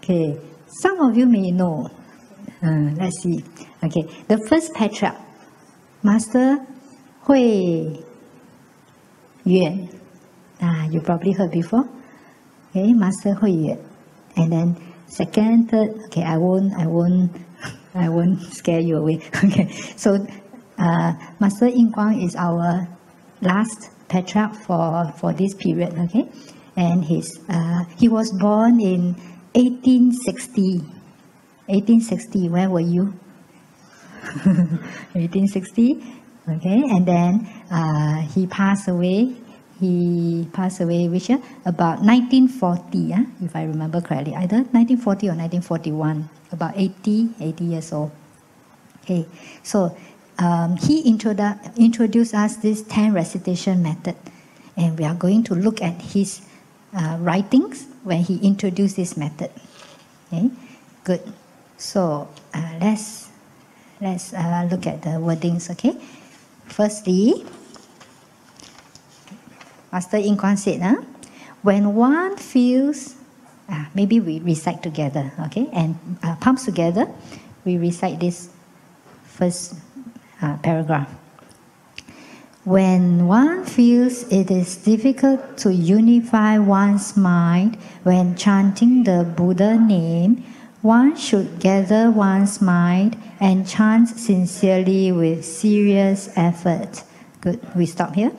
Okay, some of you may know. Let's see. Okay, the first patriarch, Master Hui Yuan. You probably heard before. Okay, Master Hui Yuan. And then second, third. Okay, I won't scare you away. Okay, so Master Yin Guang is our last patriarch for this period. Okay, and he was born in 1860. 1860. Where were you? 1860. Okay, and then he passed away. He passed away which year? About 1940, if I remember correctly. Either 1940 or 1941. About 80 years old. Okay, so he introduced us this 10 recitation method. And we are going to look at his writings when he introduced this method. Okay, good. So let's look at the wordings. Okay, firstly, Master Yin Guang said, when one feels, maybe we recite together, okay, and palms together, we recite this first paragraph. When one feels it is difficult to unify one's mind when chanting the Buddha name, one should gather one's mind and chant sincerely with serious effort. Good, we stop here.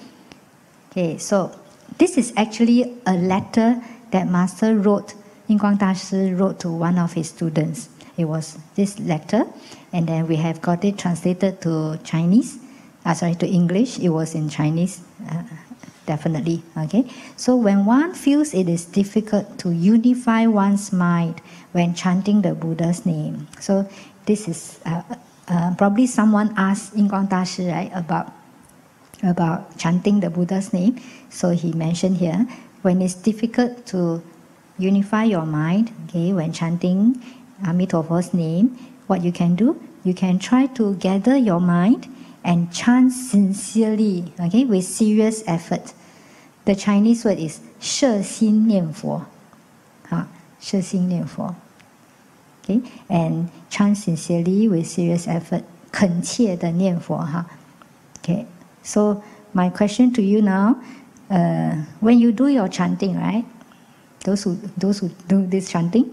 Okay, so this is actually a letter that Master Yin Guang Dashi wrote to one of his students. It was this letter, and then we have got it translated to Chinese. To English. It was in Chinese, definitely. Okay, so when one feels it is difficult to unify one's mind when chanting the Buddha's name, so this is probably someone asked Yin Guang Dashi, right, about chanting the Buddha's name. So he mentioned here, when it's difficult to unify your mind, okay, when chanting Amituofo's name, what you can do, you can try to gather your mind and chant sincerely, okay, with serious effort. The Chinese word is 摄心念佛, 摄心念佛. Okay, and chant sincerely with serious effort, 恳切的念佛, Okay, so my question to you now, when you do your chanting, right? Those who do this chanting,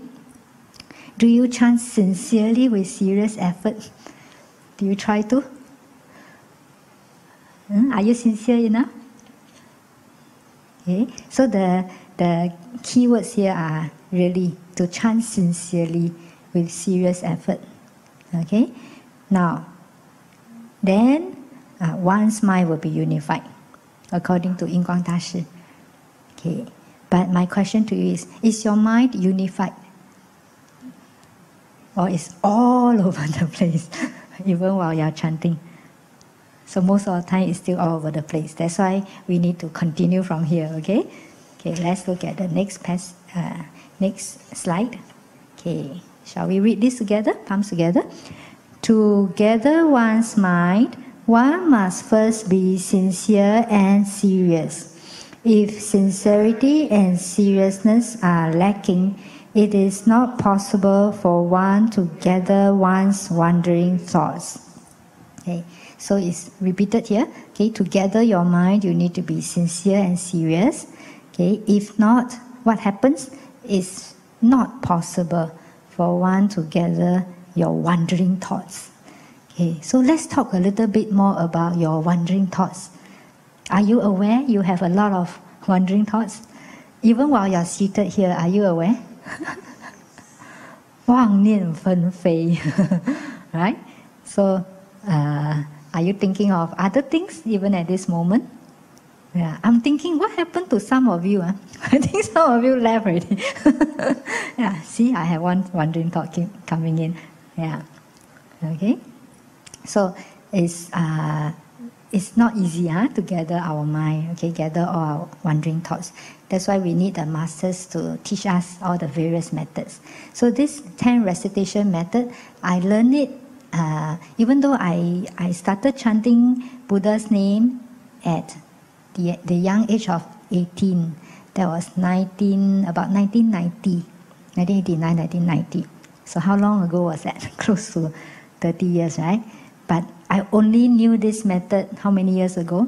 do you chant sincerely with serious effort? Do you try to? Are you sincere enough? Okay, so the key words here are really to chant sincerely with serious effort. Okay, now then one's mind will be unified according to Yin Guang Dashi. Okay, but my question to you is your mind unified? Or is all over the place even while you are chanting? So most of the time it's still all over the place. That's why we need to continue from here, okay? Okay, let's look at the next slide. Okay, shall we read this together? Palms together. To gather one's mind, one must first be sincere and serious. If sincerity and seriousness are lacking, it is not possible for one to gather one's wandering thoughts. Okay, so it's repeated here. Okay, to gather your mind, you need to be sincere and serious. Okay, if not, what happens? It's not possible for one to gather your wandering thoughts. Okay, so let's talk a little bit more about your wandering thoughts. Are you aware you have a lot of wandering thoughts? Even while you're seated here, are you aware? 妄念纷飞, right? So, are you thinking of other things even at this moment? Yeah, I'm thinking, what happened to some of you? I think some of you left already. Yeah, see, I have one wandering thought coming in. Yeah, okay. So it's not easy to gather our mind, okay, gather all our wandering thoughts. That's why we need the masters to teach us all the various methods. So this 10 recitation method, I learned it even though I started chanting Buddha's name at the young age of 18. That was about 1990. 1989, 1990. So how long ago was that? Close to 30 years, right? But I only knew this method how many years ago?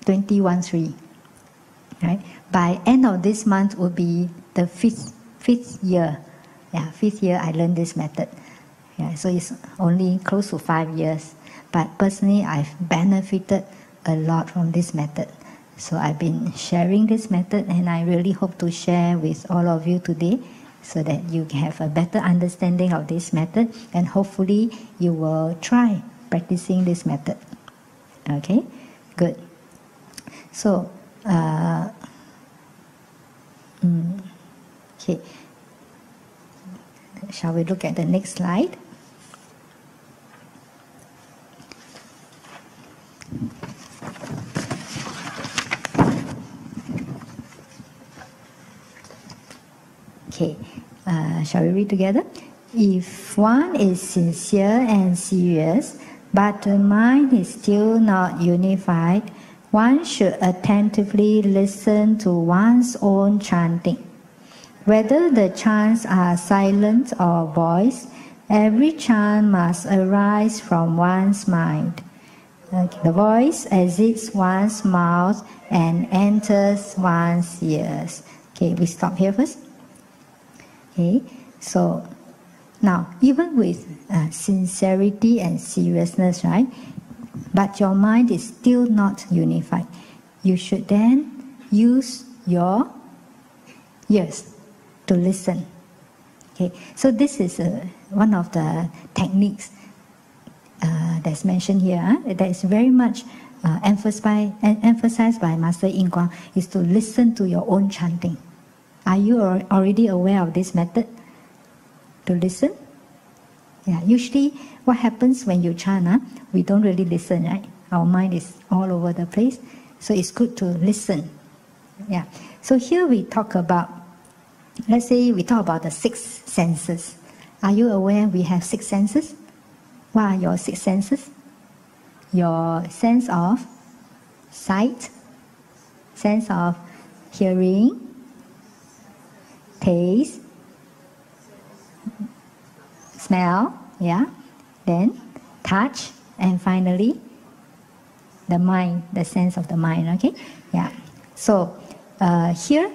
21-3, right? By end of this month will be the fifth year. Yeah, 5th year I learned this method. Yeah, so it's only close to 5 years. But personally, I've benefited a lot from this method. So I've been sharing this method, and I really hope to share with all of you today so that you have a better understanding of this method, and hopefully you will try practicing this method. Okay, good. So, okay. Shall we look at the next slide? Okay, shall we read together? If one is sincere and serious, but the mind is still not unified, one should attentively listen to one's own chanting. Whether the chants are silent or voiced, every chant must arise from one's mind. The voice exits one's mouth and enters one's ears. Okay, we stop here first. Okay, so now even with sincerity and seriousness, right? But your mind is still not unified. You should then use your ears to listen. Okay, so this is one of the techniques that's mentioned here. That is very much emphasized by Master Yin Guang, is to listen to your own chanting. Are you already aware of this method? To listen? Yeah, usually what happens when you chant, we don't really listen, right? Our mind is all over the place. So it's good to listen. Yeah. So here we talk about, let's say we talk about the 6 senses. Are you aware we have 6 senses? What are your 6 senses? Your sense of sight, sense of hearing, taste, smell, yeah, then touch, and finally the mind, the sense of the mind, okay? Yeah. So here,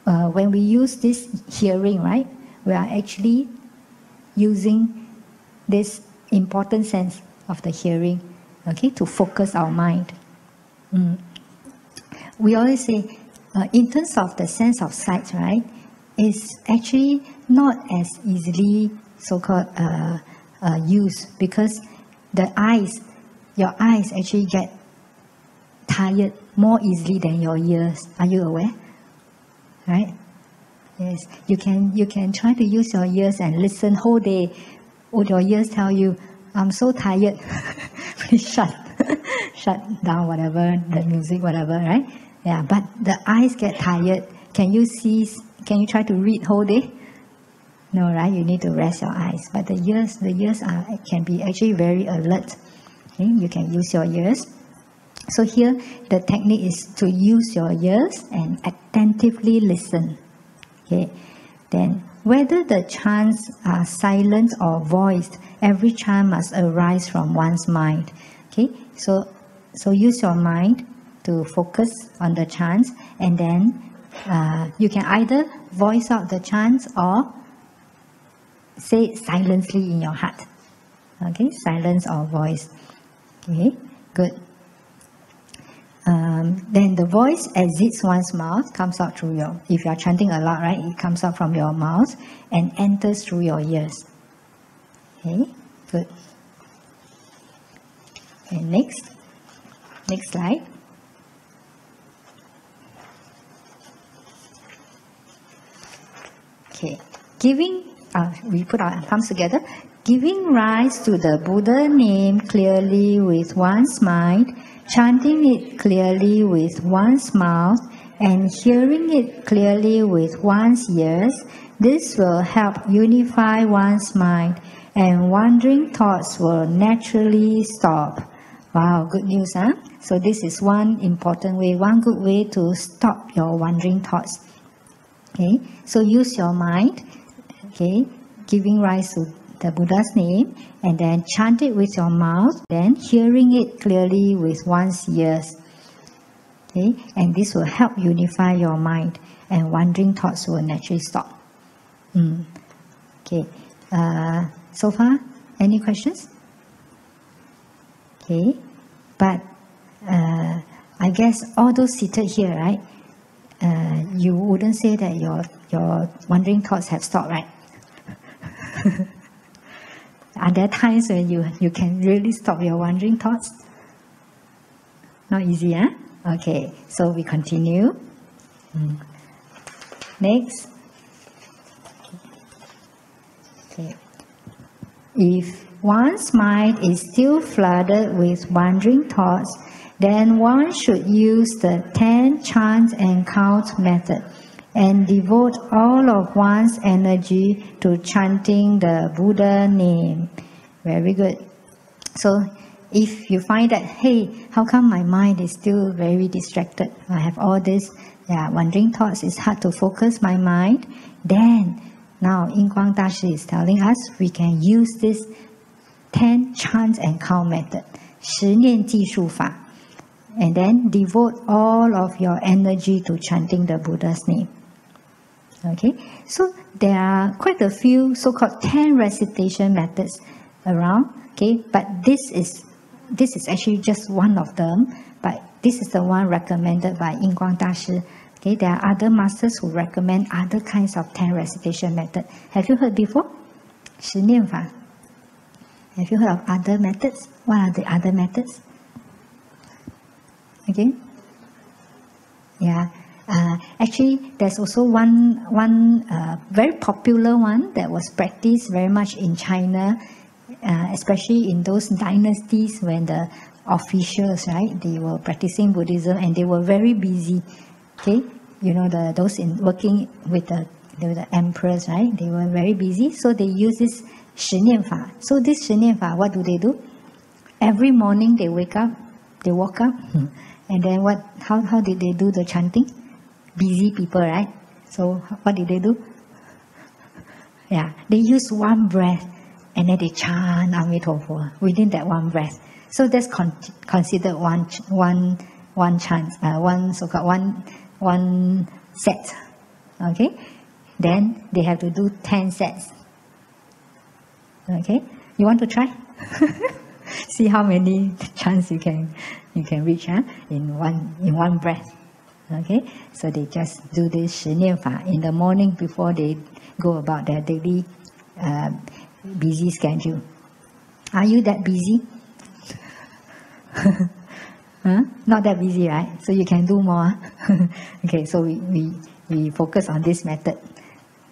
when we use this hearing, right, we are actually using this important sense of the hearing, okay, to focus our mind. We always say, in terms of the sense of sight, right, is actually not as easily so-called used, because the eyes, your eyes actually get tired more easily than your ears. Are you aware? Right? Yes. You can try to use your ears and listen whole day. Would your ears tell you, "I'm so tired"? Please shut down whatever, the music, whatever, right? Yeah. But the eyes get tired. Can you try to read whole day? No, right? You need to rest your eyes. But the ears can be actually very alert. Okay? You can use your ears. So here, the technique is to use your ears and attentively listen. Okay? Then, whether the chants are silent or voiced, every chant must arise from one's mind. Okay? So use your mind to focus on the chants, and then you can either voice out the chants or say it silently in your heart. Okay, silence or voice. Okay, good. Then the voice exits one's mouth, comes out through your, if you are chanting a lot, right, it comes out from your mouth and enters through your ears. Okay, good. And next slide. Okay, we put our palms together. Giving rise to the Buddha name clearly with one's mind, chanting it clearly with one's mouth, and hearing it clearly with one's ears, this will help unify one's mind, and wandering thoughts will naturally stop. Wow, good news, huh? So this is one important way, one good way to stop your wandering thoughts. Okay, so use your mind, okay, giving rise to the Buddha's name, and then chant it with your mouth, then hearing it clearly with one's ears. Okay, and this will help unify your mind, and wandering thoughts will naturally stop. Okay, so far, any questions? Okay, but I guess all those seated here, right? You wouldn't say that your wandering thoughts have stopped, right? Are there times when you can really stop your wandering thoughts? Not easy, huh? Okay, so we continue. Next. Okay. If one's mind is still flooded with wandering thoughts, then one should use the 10 chant and count method and devote all of one's energy to chanting the Buddha name. Very good. So if you find that, hey, how come my mind is still very distracted? I have all this wandering thoughts, it's hard to focus my mind. Then, now Yin Guang Dashi is telling us we can use this 10 chant and count method, 10念计数法, and then devote all of your energy to chanting the Buddha's name. Okay, so there are quite a few so-called 10 recitation methods around. Okay, but this is actually just one of them. But this is the one recommended by Yin Guang Dashi. Okay, there are other masters who recommend other kinds of 10 recitation method. Have you heard before? 10念法. Have you heard of other methods? What are the other methods? Okay. Yeah. Actually, there's also one very popular one that was practiced very much in China, especially in those dynasties when the officials, right, they were practicing Buddhism and they were very busy. Okay, you know, those working with the emperors, right, they were very busy, so they use this 10念法. So this 10念法, what do? Every morning they wake up, they walk up, and then how did they do the chanting? Busy people, right? So what did they do? Yeah, they use one breath and then they chant Amitofo within that one breath. So that's considered one chant, one so-called one set. Okay, then they have to do 10 sets. Okay, you want to try? See how many chants you can reach, huh? in one breath. Okay, so they just do this 10念法 in the morning before they go about their daily busy schedule. Are you that busy? Huh? Not that busy, right? So you can do more. Okay, so we focus on this method.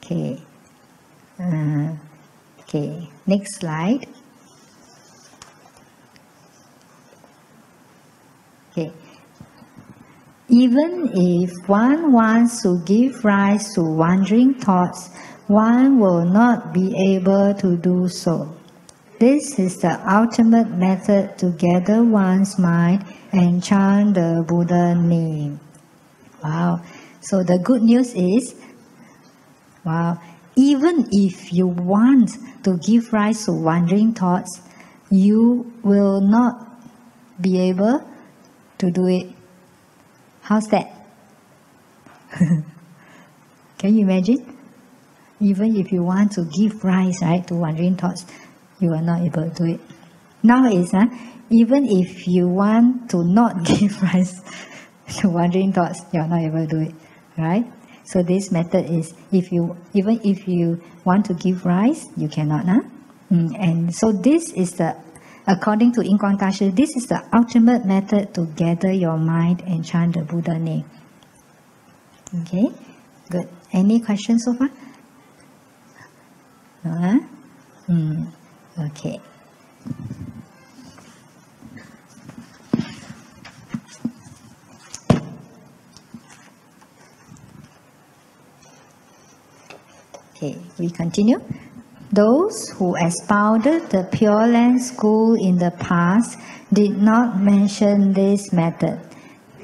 Okay. Okay, next slide. Okay. Even if one wants to give rise to wandering thoughts, one will not be able to do so. This is the ultimate method to gather one's mind and chant the Buddha name. Wow. So the good news is, wow, even if you want to give rise to wandering thoughts, you will not be able to do it. How's that? Can you imagine? Even if you want to give rise, right, to wandering thoughts, you are not able to do it. Now is, even if you want to not give rise to wandering thoughts, you are not able to do it, right? So this method is, even if you want to give rise, you cannot, and so this is according to Yin Guang Dashi, this is the ultimate method to gather your mind and chant the Buddha name. Okay, good. Any questions so far? No, okay. Okay, we continue. Those who expounded the Pure Land school in the past did not mention this method.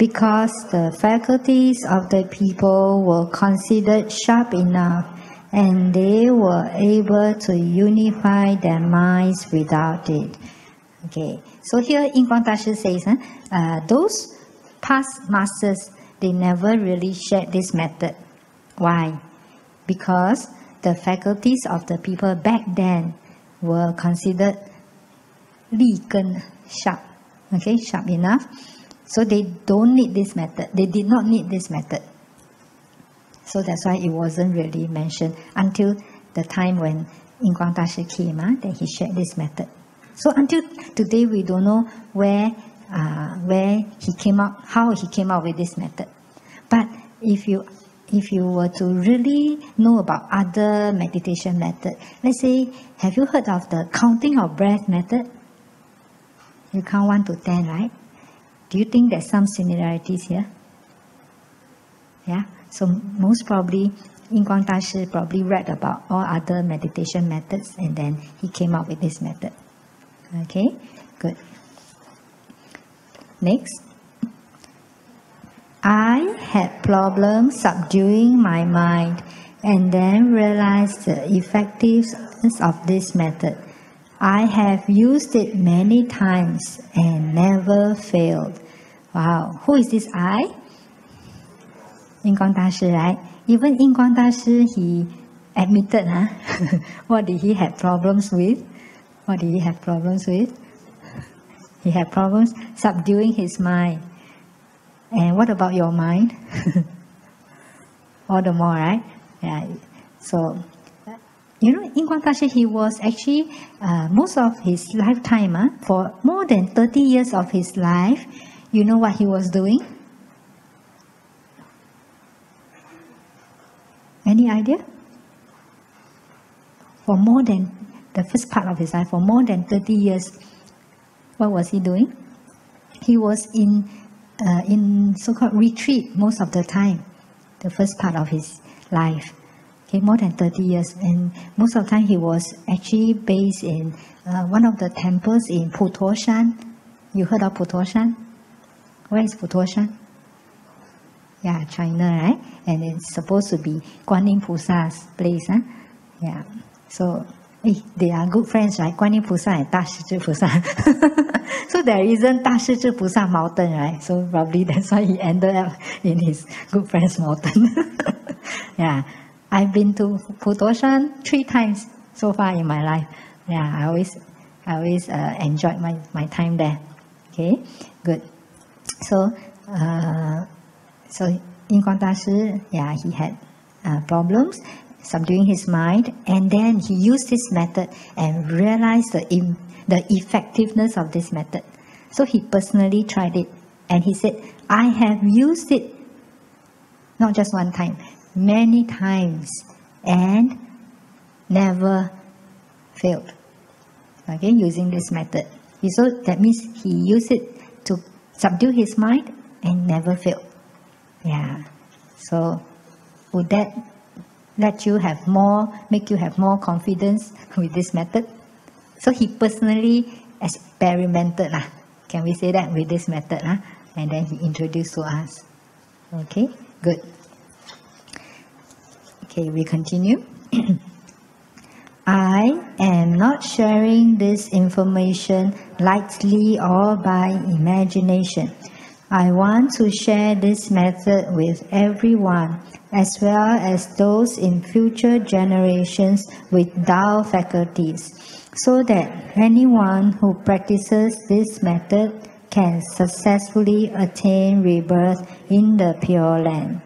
because the faculties of the people were considered sharp enough and they were able to unify their minds without it. Okay, so here Yin Guang Dashi says, those past masters, they never really shared this method. Why? Because the faculties of the people back then were considered 立根 sharp, okay, sharp enough. So they don't need this method. They did not need this method. So that's why it wasn't really mentioned until the time when Yin Guang Dashi came, that he shared this method. So until today, we don't know where he came out, how he came out with this method. But if you were to really know about other meditation method, let's say, have you heard of the counting of breath method? You count 1 to 10, right? Do you think there's some similarities here? Yeah. So most probably, Yin Guang Dashi probably read about all other meditation methods, and then he came up with this method. Okay, good. Next. I had problems subduing my mind and then realized the effectiveness of this method. I have used it many times and never failed. Wow, who is this I? Yin Guang Dashi, right? Even Yin Guang Dashi, he admitted, what did he have problems with? What did he have problems with? He had problems subduing his mind. And what about your mind? All the more, right? Yeah. So, Yin Guang Dashi, he was actually, most of his lifetime, for more than 30 years of his life, you know what he was doing? Any idea? For more than the first part of his life, for more than 30 years, what was he doing? He was in so-called retreat most of the time, the first part of his life. Okay, more than 30 years. And most of the time he was actually based in one of the temples in Putoshan. You heard of Putoshan? Where is Putoshan? Yeah, China, right? And it's supposed to be Guan Yin Pusa's place. Yeah. So, they are good friends, right? Guan Yin Pusa and Da Shi Zhi Pusa. So there isn't Da Shi Zhi Pusa mountain, right? So probably that's why he ended up in his good friend's mountain. Yeah. I've been to Putoshan 3 times so far in my life. Yeah, I always enjoyed my time there. Okay, good. So Yin Guang Dashi, yeah, he had problems subduing his mind, and then he used this method and realized the effectiveness of this method. So he personally tried it, and he said, I have used it not just one time, many times, and never failed. Okay, using this method. So that means he used it to subdue his mind and never failed. Yeah. So would that make you have more confidence with this method? So he personally experimented, can we say that, with this method, and then he introduced to us. Okay, good. Okay, we continue. I am not sharing this information lightly or by imagination. I want to share this method with everyone, as well as those in future generations with Tao faculties, so that anyone who practices this method can successfully attain rebirth in the Pure Land.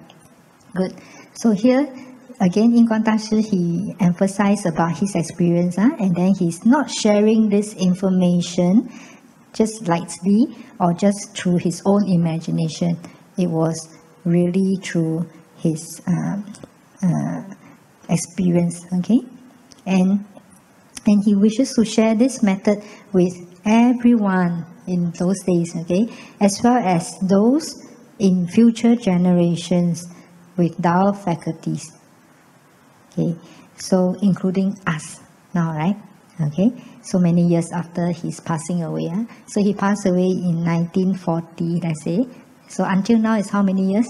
Good. So here, again, Yin Guang Dashi, he emphasized about his experience, and then he's not sharing this information just lightly or just through his own imagination. It was really through his experience, okay? And he wishes to share this method with everyone in those days, okay? As well as those in future generations with Tao faculties. Okay, so including us now, right? Okay, so many years after his passing away. So he passed away in 1940, let's say, So until now is how many years?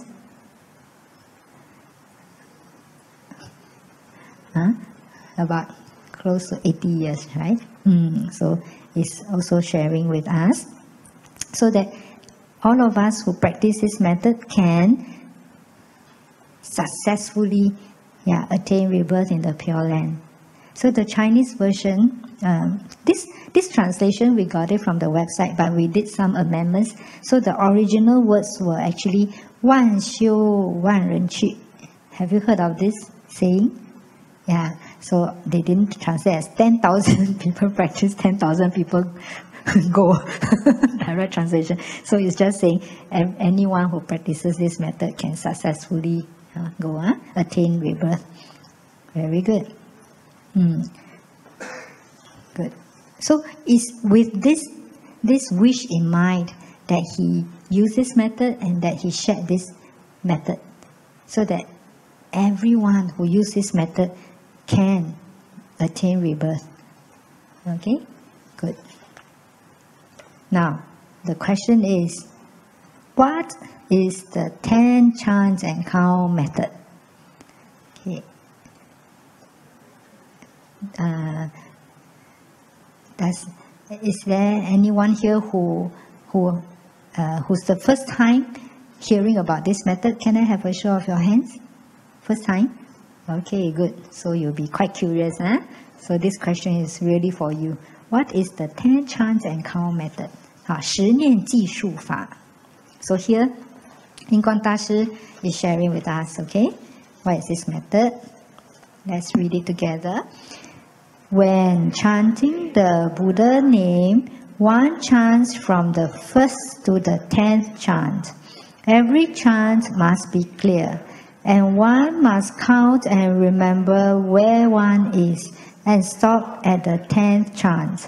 About close to 80 years, right? So it's also sharing with us, so that all of us who practice this method can successfully attain rebirth in the Pure Land. So the Chinese version, this translation we got it from the website, but we did some amendments. So the original words were actually 万修万人去. Have you heard of this saying? Yeah, so they didn't translate as 10,000 people practice, 10,000 people go. Direct translation. So it's just saying anyone who practices this method can successfully go, attain rebirth. Very good. Good. So it's with this wish in mind that he used this method and that he shared this method, so that everyone who uses this method can attain rebirth. Okay? Good. Now, the question is, what is the 10 chants and count method? Okay. Is there anyone here who's the first time hearing about this method? Can I have a show of your hands? First time? Okay, good. So you'll be quite curious, huh? So this question is really for you. What is the 10 chants and count method? 十念计数法. So here, Yin Guang Dashi is sharing with us, okay? What is this method? Let's read it together. When chanting the Buddha name, one chants from the first to the 10th chant. Every chant must be clear, and one must count and remember where one is, and stop at the 10th chant.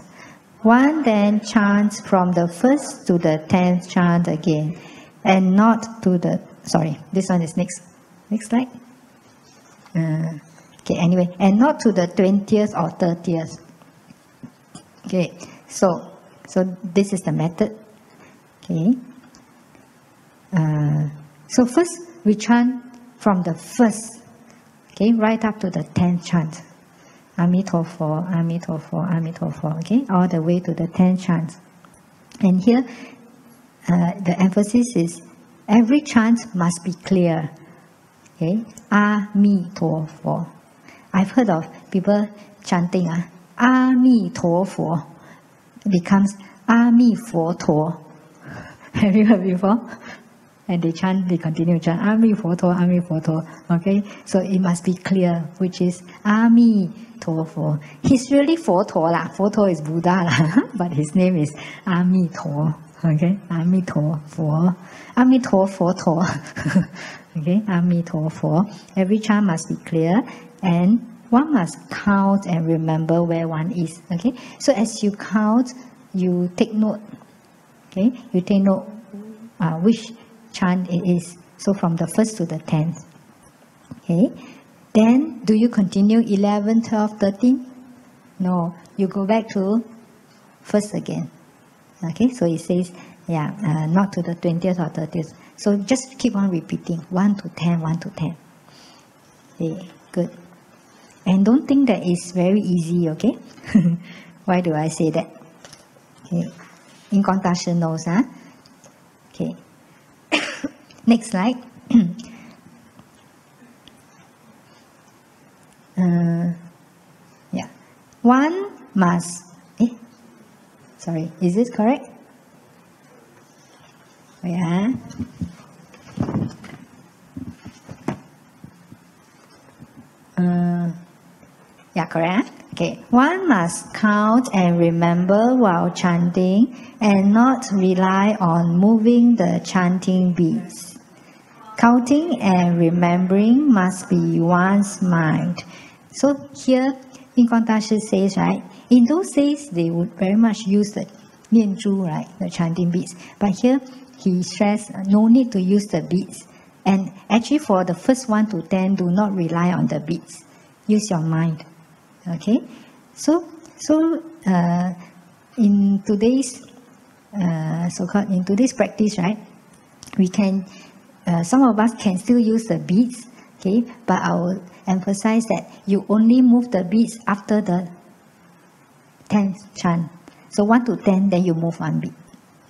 One then chants from the first to the 10th chant again, and not to the... Sorry, this one is next slide. Okay, anyway, and not to the 20th or 30th. Okay, so this is the method. Okay. So first we chant from the first, okay, right up to the 10th chant. Amitofo, Amitofo, Amitofo, okay, all the way to the 10th chant. And here, the emphasis is every chant must be clear. Okay, Amitofo. I've heard of people chanting, Amitofo becomes Amifoto. Have you heard before? And they continue to chant Amifoto, Amifoto. Okay, so it must be clear, which is Amitofo. He's really Foto lah. Foto is Buddha lah, but his name is Amito. Okay, Amitofo, Amitofoto. Okay, Amitofo. Every chant must be clear, and one must count and remember where one is. Okay, so as you count, you take note. Okay, you take note which chant it is. So from the first to the 10th. Okay, then do you continue 11, 12, 13? No, you go back to first again. Okay, so it says, not to the 20th or 30th. So just keep on repeating 1 to 10, 1 to 10. Okay, good. And don't think that it's very easy, okay? Why do I say that? Okay, Yin Guang Dashi knows, huh? Okay. Next slide. One must... Sorry, is this correct? Yeah. Correct. Okay. One must count and remember while chanting and not rely on moving the chanting beads. Counting and remembering must be one's mind. So here, Yin Guang Dashi says, right, in those days they would very much use the nianzhu, right, the chanting beads. But here he stressed no need to use the beads. And actually for the first 1 to 10, do not rely on the beads. Use your mind. Okay, so in today's in today's practice, right, we can, some of us can still use the beads, okay, but I will emphasize that you only move the beads after the 10th chant. So 1 to 10, then you move 1 bead.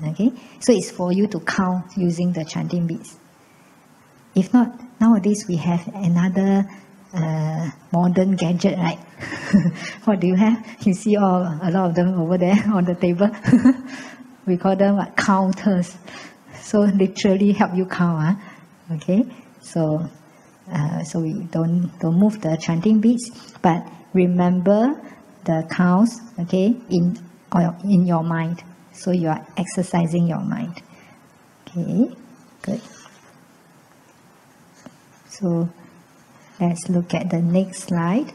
Okay, so it's for you to count using the chanting beads. If not, nowadays we have another modern gadget, right? What do you have? You see a lot of them over there on the table. We call them what? Counters. So literally help you count. Okay, so we don't move the chanting beads, but remember the counts. Okay, in your mind. So you are exercising your mind. Okay, good. So let's look at the next slide.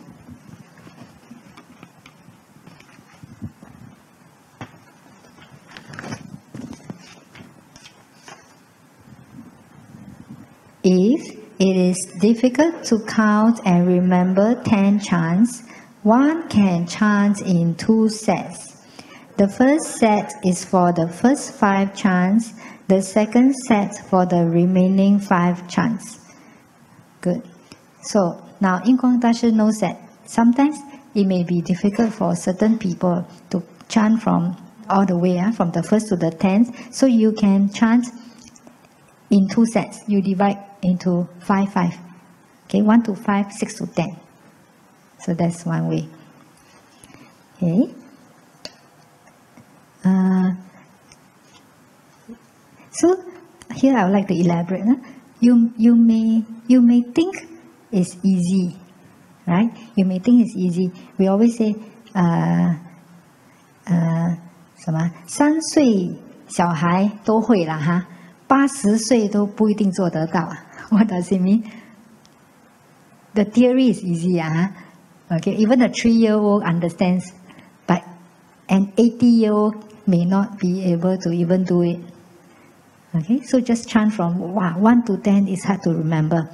If it is difficult to count and remember 10 chants, one can chant in 2 sets. The first set is for the first 5 chants, the second set for the remaining 5 chants. Good. So now Yin Guang Dashi knows that sometimes it may be difficult for certain people to chant from all the way, from the first to the 10th. So you can chant in 2 sets. You divide into 5, 5. Okay, 1 to 5, 6 to 10. So that's one way. Okay. So here I would like to elaborate. You may think it's easy, right? You may think it's easy. We always say, 3岁小孩都会啦哈，80岁都不一定做得到。What does it mean? The theory is easy, okay. Even a 3-year-old understands, but an 80-year-old may not be able to even do it. Okay, so just chant from 1 to 10 is hard to remember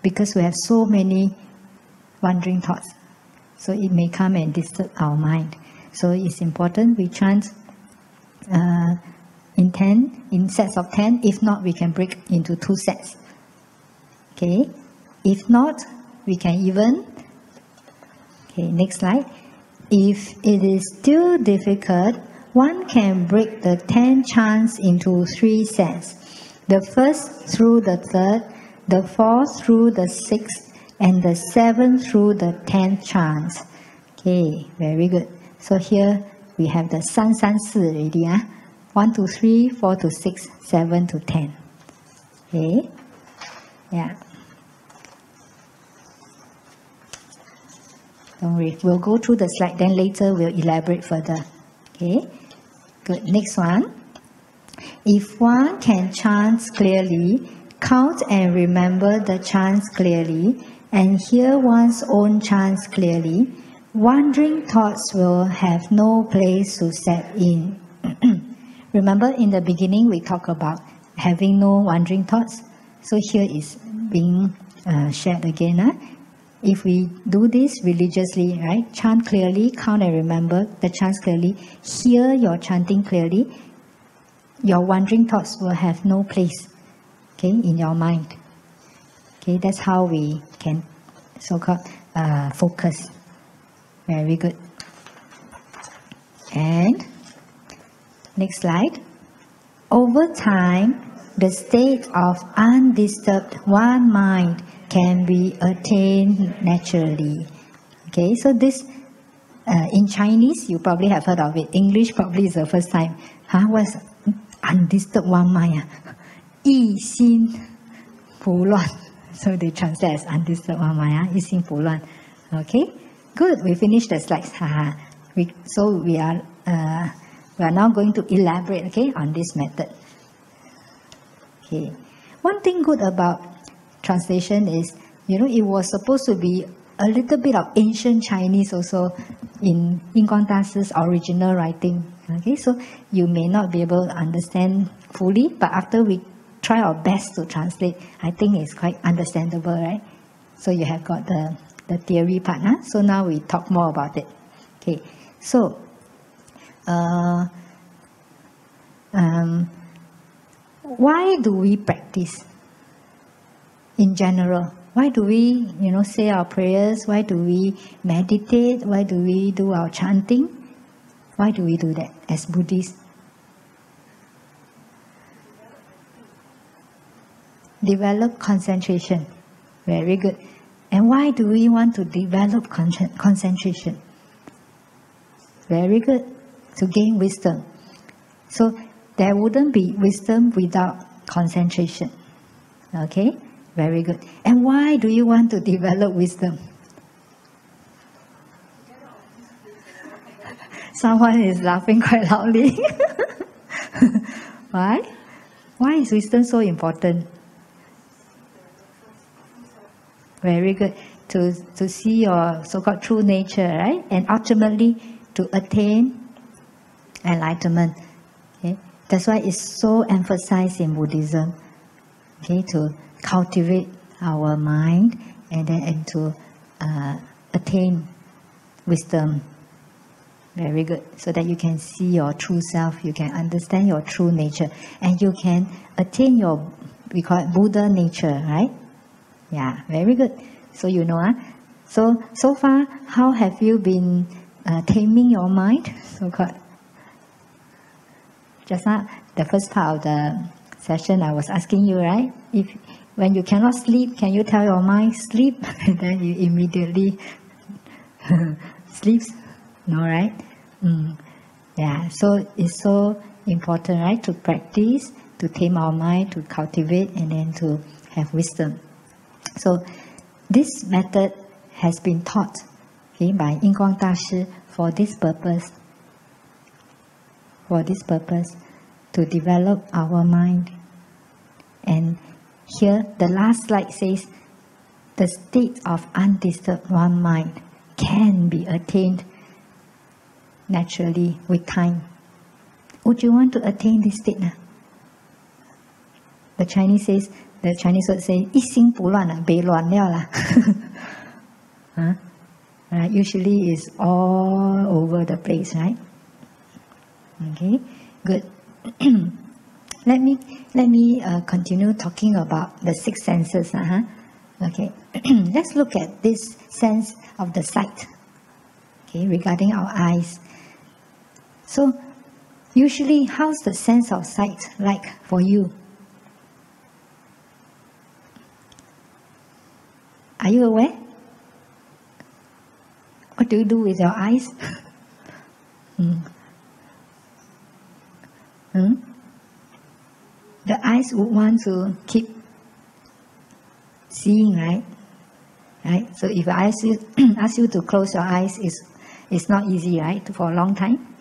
because we have so many wandering thoughts. So it may come and disturb our mind. So it's important we chant in sets of 10. If not, we can break into 2 sets. Okay, if not, we can even, okay, next slide. If it is still difficult, one can break the 10 chants into 3 sets. The first through the 3rd, the 4th through the 6th, and the 7th through the 10th chants. Okay, very good. So here we have the 3, 3, 4 already. 1 to 3, 4 to 6, 7 to 10. Okay, yeah. Don't worry, we'll go through the slide, then later we'll elaborate further. Okay, good. Next one. If one can chant clearly, count and remember the chants clearly, and hear one's own chants clearly, wandering thoughts will have no place to set in. Remember in the beginning we talked about having no wandering thoughts. So here is being shared again. If we do this religiously, right? Chant clearly, count and remember the chants clearly, hear your chanting clearly, your wandering thoughts will have no place, okay, in your mind. Okay, that's how we can so-called focus. Very good. And next slide. Over time, the state of undisturbed one mind can be attained naturally. Okay, so this in Chinese you probably have heard of it. English probably is the first time. What's undisturbed one mind? 一心不乱. So they translate as undisturbed one mind. 一心不乱. Okay, good. We finished the slides. So we are now going to elaborate, okay, on this method. Okay, one thing good about translation is, it was supposed to be a little bit of ancient Chinese also in Yin Guang Dashi's original writing. Okay, so you may not be able to understand fully, but after we try our best to translate, I think it's quite understandable, right? So you have got the theory part. So now we talk more about it. Okay, so why do we practice in general? Why do we, say our prayers? Why do we meditate? Why do we do our chanting? Why do we do that as Buddhists? Develop concentration. Very good. And why do we want to develop concentration? Very good. To gain wisdom. So there wouldn't be wisdom without concentration. Okay? Very good. And why do you want to develop wisdom? Someone is laughing quite loudly. Why? Why is wisdom so important? Very good. To see your so-called true nature, right? And ultimately to attain enlightenment. Okay? That's why it's so emphasized in Buddhism. Okay? To cultivate our mind and to attain wisdom. Very good. So that you can see your true self, you can understand your true nature, and you can attain your, we call it Buddha nature, right? Yeah, very good. So you know, so far, how have you been taming your mind? So-called. Just now, the first part of the session, I was asking you, right? When you cannot sleep, can you tell your mind, sleep? And then you immediately sleeps? No, right? Yeah, so it's so important, right? To practice, to tame our mind, to cultivate, and then to have wisdom. So this method has been taught, okay, by Yin Guang Dashi for this purpose. For this purpose, to develop our mind. And here, the last slide says, the state of undisturbed one mind can be attained naturally with time. Would you want to attain this state now? The Chinese word says, 一心不乱啊，别乱了啦. Usually it's all over the place, right? Okay, good. Let me continue talking about the six senses. Okay, let's look at this sense of the sight. Okay, regarding our eyes. So, usually, how's the sense of sight like for you? Are you aware? What do you do with your eyes? The eyes would want to keep seeing, right? Right. So if I ask you to close your eyes, it's not easy, right? For a long time.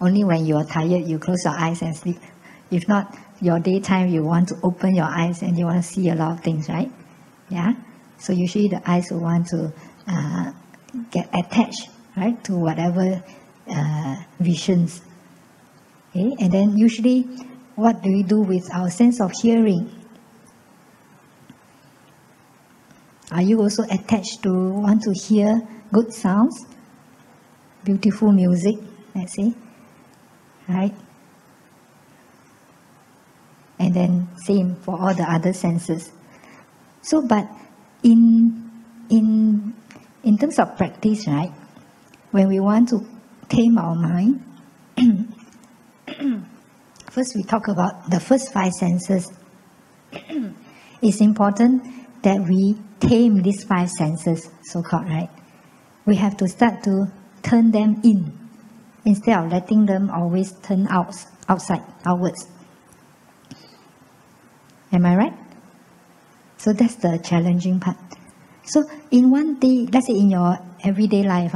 Only when you are tired, you close your eyes and sleep. If not, your daytime, you want to open your eyes and you want to see a lot of things, right? Yeah. So usually the eyes will want to get attached, right, to whatever visions. Okay? And then usually, what do we do with our sense of hearing? Are you also attached to want to hear good sounds, beautiful music, let's say, right? And then same for all the other senses. So, but in terms of practice, right? When we want to tame our mind, first we talk about the first five senses. It's important that we tame these five senses, so-called, right? We have to start to turn them in, instead of letting them always turn outside, outwards. Am I right? So that's the challenging part. So in one day, let's say in your everyday life,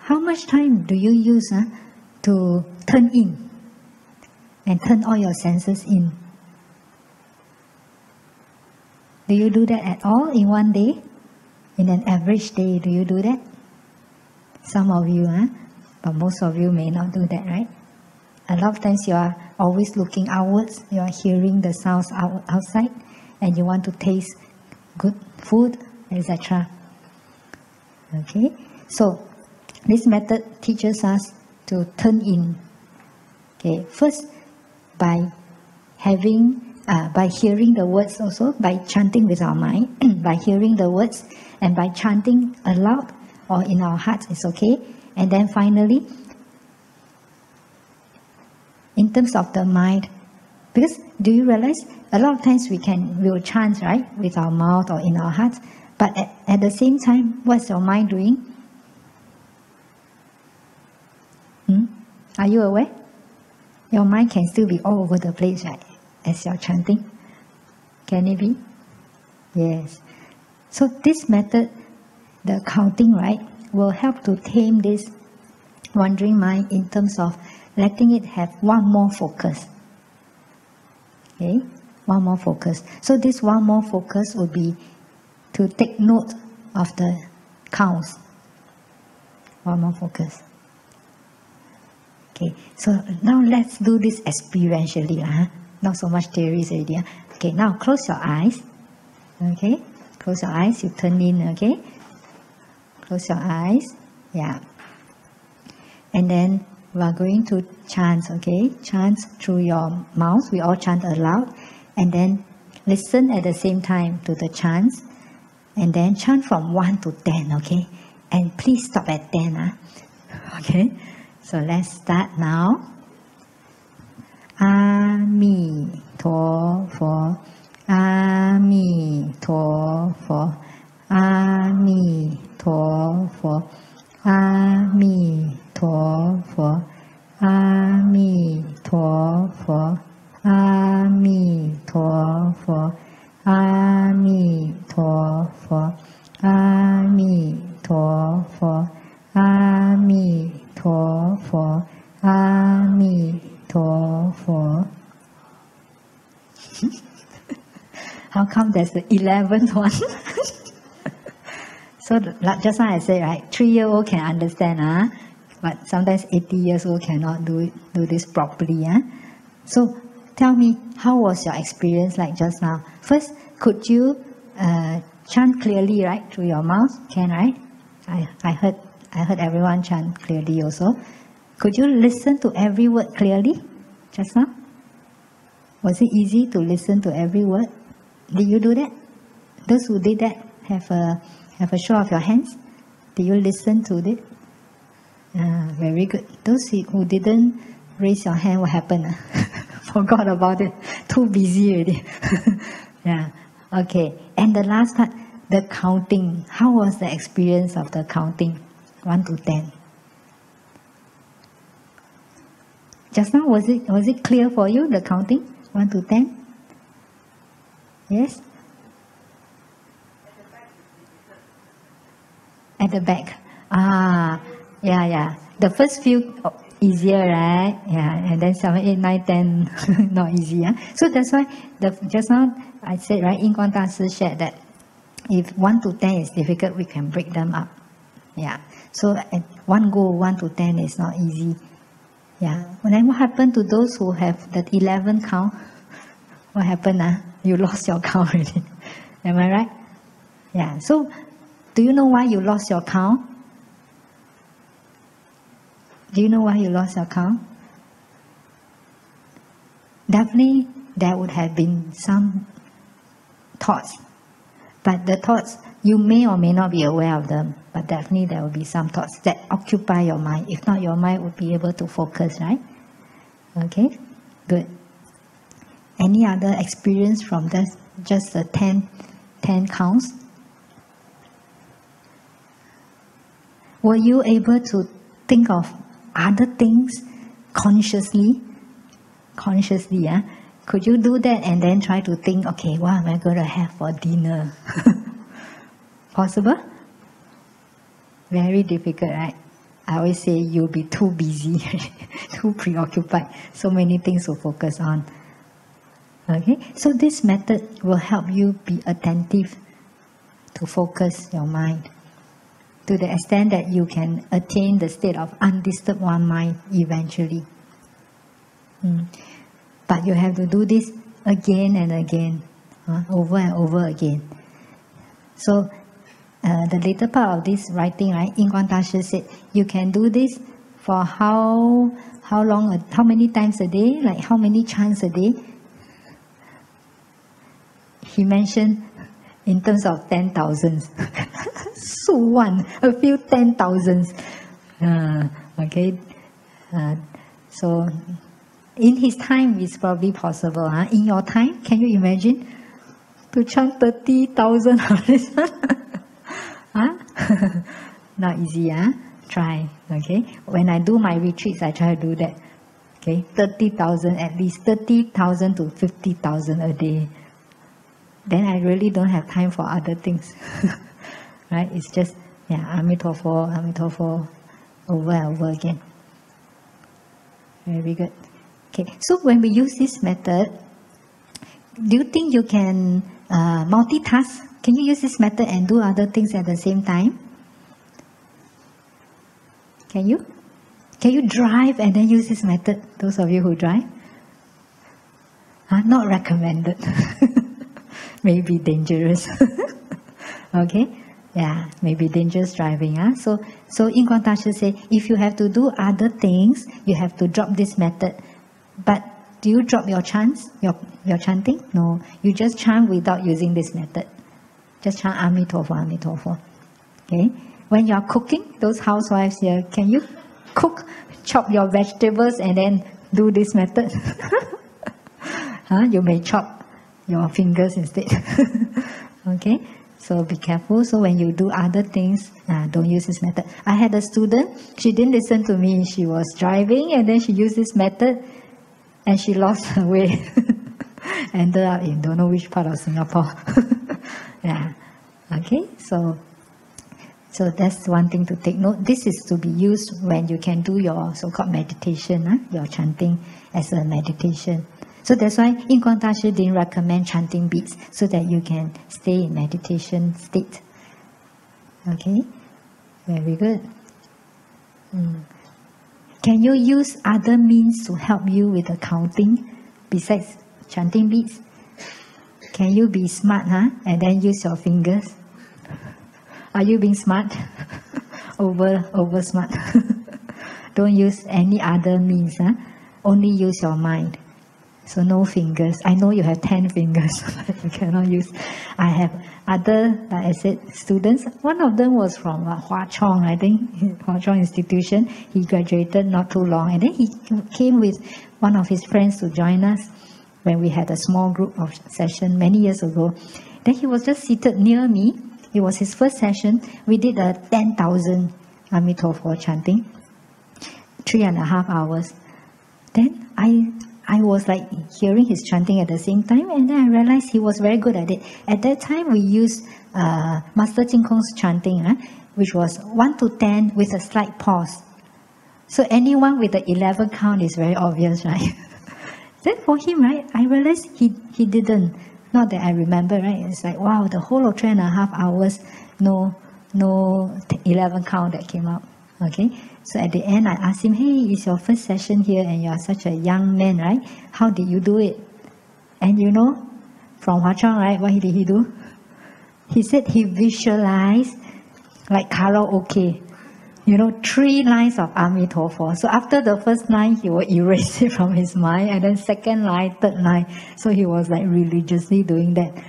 how much time do you use to turn in and turn all your senses in? Do you do that at all in one day? In an average day, do you do that? Some of you, but most of you may not do that, right? A lot of times you are always looking outwards, you are hearing the sounds outside, and you want to taste good food, etc. Okay, so this method teaches us to turn in. Okay, first by having by hearing the words also, by chanting with our mind, by hearing the words, and by chanting aloud or in our hearts is okay. And then finally, in terms of the mind, because do you realize a lot of times we will chant, right, with our mouth or in our hearts, but at the same time, what's your mind doing? Are you aware? Your mind can still be all over the place, right, as you're chanting. Can it be? Yes. So this method, the counting, right, will help to tame this wandering mind in terms of letting it have one more focus. Okay, one more focus. So this one more focus would be to take note of the counts. One more focus. Okay, so now let's do this experientially. Not so much theories already. Okay, now close your eyes. Okay, close your eyes, you turn in, okay? Close your eyes, yeah. And then we are going to chant, okay? Chant through your mouth, we all chant aloud. And then listen at the same time to the chants. And then chant from 1 to 10, okay? And please stop at 10, okay? So let's start now. Amituofo, Amituofo, Amituofo, Amituofo, Amituofo, Amituofo, Amituofo, Amituofo, Amituofo, Amituofo. How come there's the 11th one? So just now I said, right, 3-year-old can understand, but sometimes 80 years old cannot do this properly. So tell me, how was your experience like just now? First, could you chant clearly, right, through your mouth? Can, right? I heard everyone chant clearly also. Could you listen to every word clearly just now? Was it easy to listen to every word? Did you do that? Those who did that, have a show of your hands. Did you listen to it? Very good. Those who didn't raise your hand, what happened? Forgot about it. Too busy already. Yeah. Okay. And the last part, the counting. How was the experience of the counting? 1 to 10. Just now, was it clear for you, the counting? 1 to 10? Yes? At the back. Yeah. The first few easier, right? Yeah, and then 7, 8, 9, 10 not easy. So that's why just now I said, right, Yin Guang Dashi shared that if 1 to 10 is difficult, we can break them up. Yeah. So at one go, 1 to 10 is not easy. Yeah. And then what happened to those who have that 11 count? What happened? You lost your count already. Am I right? Yeah. So do you know why you lost your count? Do you know why you lost your count? Definitely there would have been some thoughts. But the thoughts, you may or may not be aware of them. But definitely there will be some thoughts that occupy your mind. If not, your mind would be able to focus, right? Okay? Good. Any other experience from this, just the 10 counts? Were you able to think of other things consciously? Could you do that and then try to think, okay, what am I going to have for dinner? Possible? Very difficult, right? I always say you'll be too busy, too preoccupied, so many things to focus on. Okay, so this method will help you be attentive to focus your mind to the extent that you can attain the state of undisturbed one mind eventually. But you have to do this again and again, over and over again. So the later part of this writing, right, Yin Guang Dashi said, you can do this for how long, how many times a day, like how many chants a day? he mentioned in terms of 10,000s. So one, a few 10,000s. Okay. So in his time, it's probably possible. In your time, can you imagine to chant 30,000? Not easy. Try. Okay. When I do my retreats, I try to do that. Okay, 30,000, at least 30,000 to 50,000 a day. Then I really don't have time for other things. Right? It's just, Amitofo, Amitofo, over and over again. Very good. Okay, so when we use this method, do you think you can multitask? Can you use this method and do other things at the same time? Can you? Can you drive and then use this method? Those of you who drive? Not recommended. Maybe dangerous. Okay? Yeah, maybe dangerous driving. So Yin Guang Dashi say, if you have to do other things, you have to drop this method. But do you drop your chants, your chanting? No, you just chant without using this method. Just chant Amitofo, Amitofo. Okay? When you are cooking, those housewives here, can you cook, chop your vegetables and then do this method? You may chop your fingers instead. Okay, so be careful. So when you do other things, don't use this method. I had a student, she didn't listen to me. She was driving and then she used this method and she lost her way. Ended up in don't know which part of Singapore. Yeah. Okay, so that's one thing to take note. This is to be used when you can do your so-called meditation, your chanting as a meditation. So that's why Yin Guang Dashi didn't recommend chanting beats, so that you can stay in meditation state. Okay, very good. Can you use other means to help you with the counting besides chanting beats? Can you be smart, and then use your fingers? Are you being smart? over smart. Don't use any other means. Only use your mind. So no fingers. I know you have 10 fingers, but you cannot use. I have other, like I said, students. One of them was from Hua Chong, I think, Hua Chong Institution. He graduated not too long, and then he came with one of his friends to join us when we had a small group of session many years ago. Then he was just seated near me. It was his first session. We did a 10,000 Amitofo chanting, 3.5 hours. Then I was like hearing his chanting at the same time, and then I realized he was very good at it. At that time, we used Master Jing Kong's chanting, which was 1 to 10 with a slight pause. So anyone with the 11 count is very obvious, right? Then for him, right, I realized he didn't. Not that I remember, right? It's like, wow, the whole of 3.5 hours, no 11 count that came out. Okay, so at the end I asked him, hey, it's your first session here and you are such a young man, right? How did you do it? And you know, from Hua Chong, right, what did he do? He said he visualized like karaoke, 3 lines of Amitofo. So after the first line, he will erase it from his mind, and then second line, third line. So he was like religiously doing that.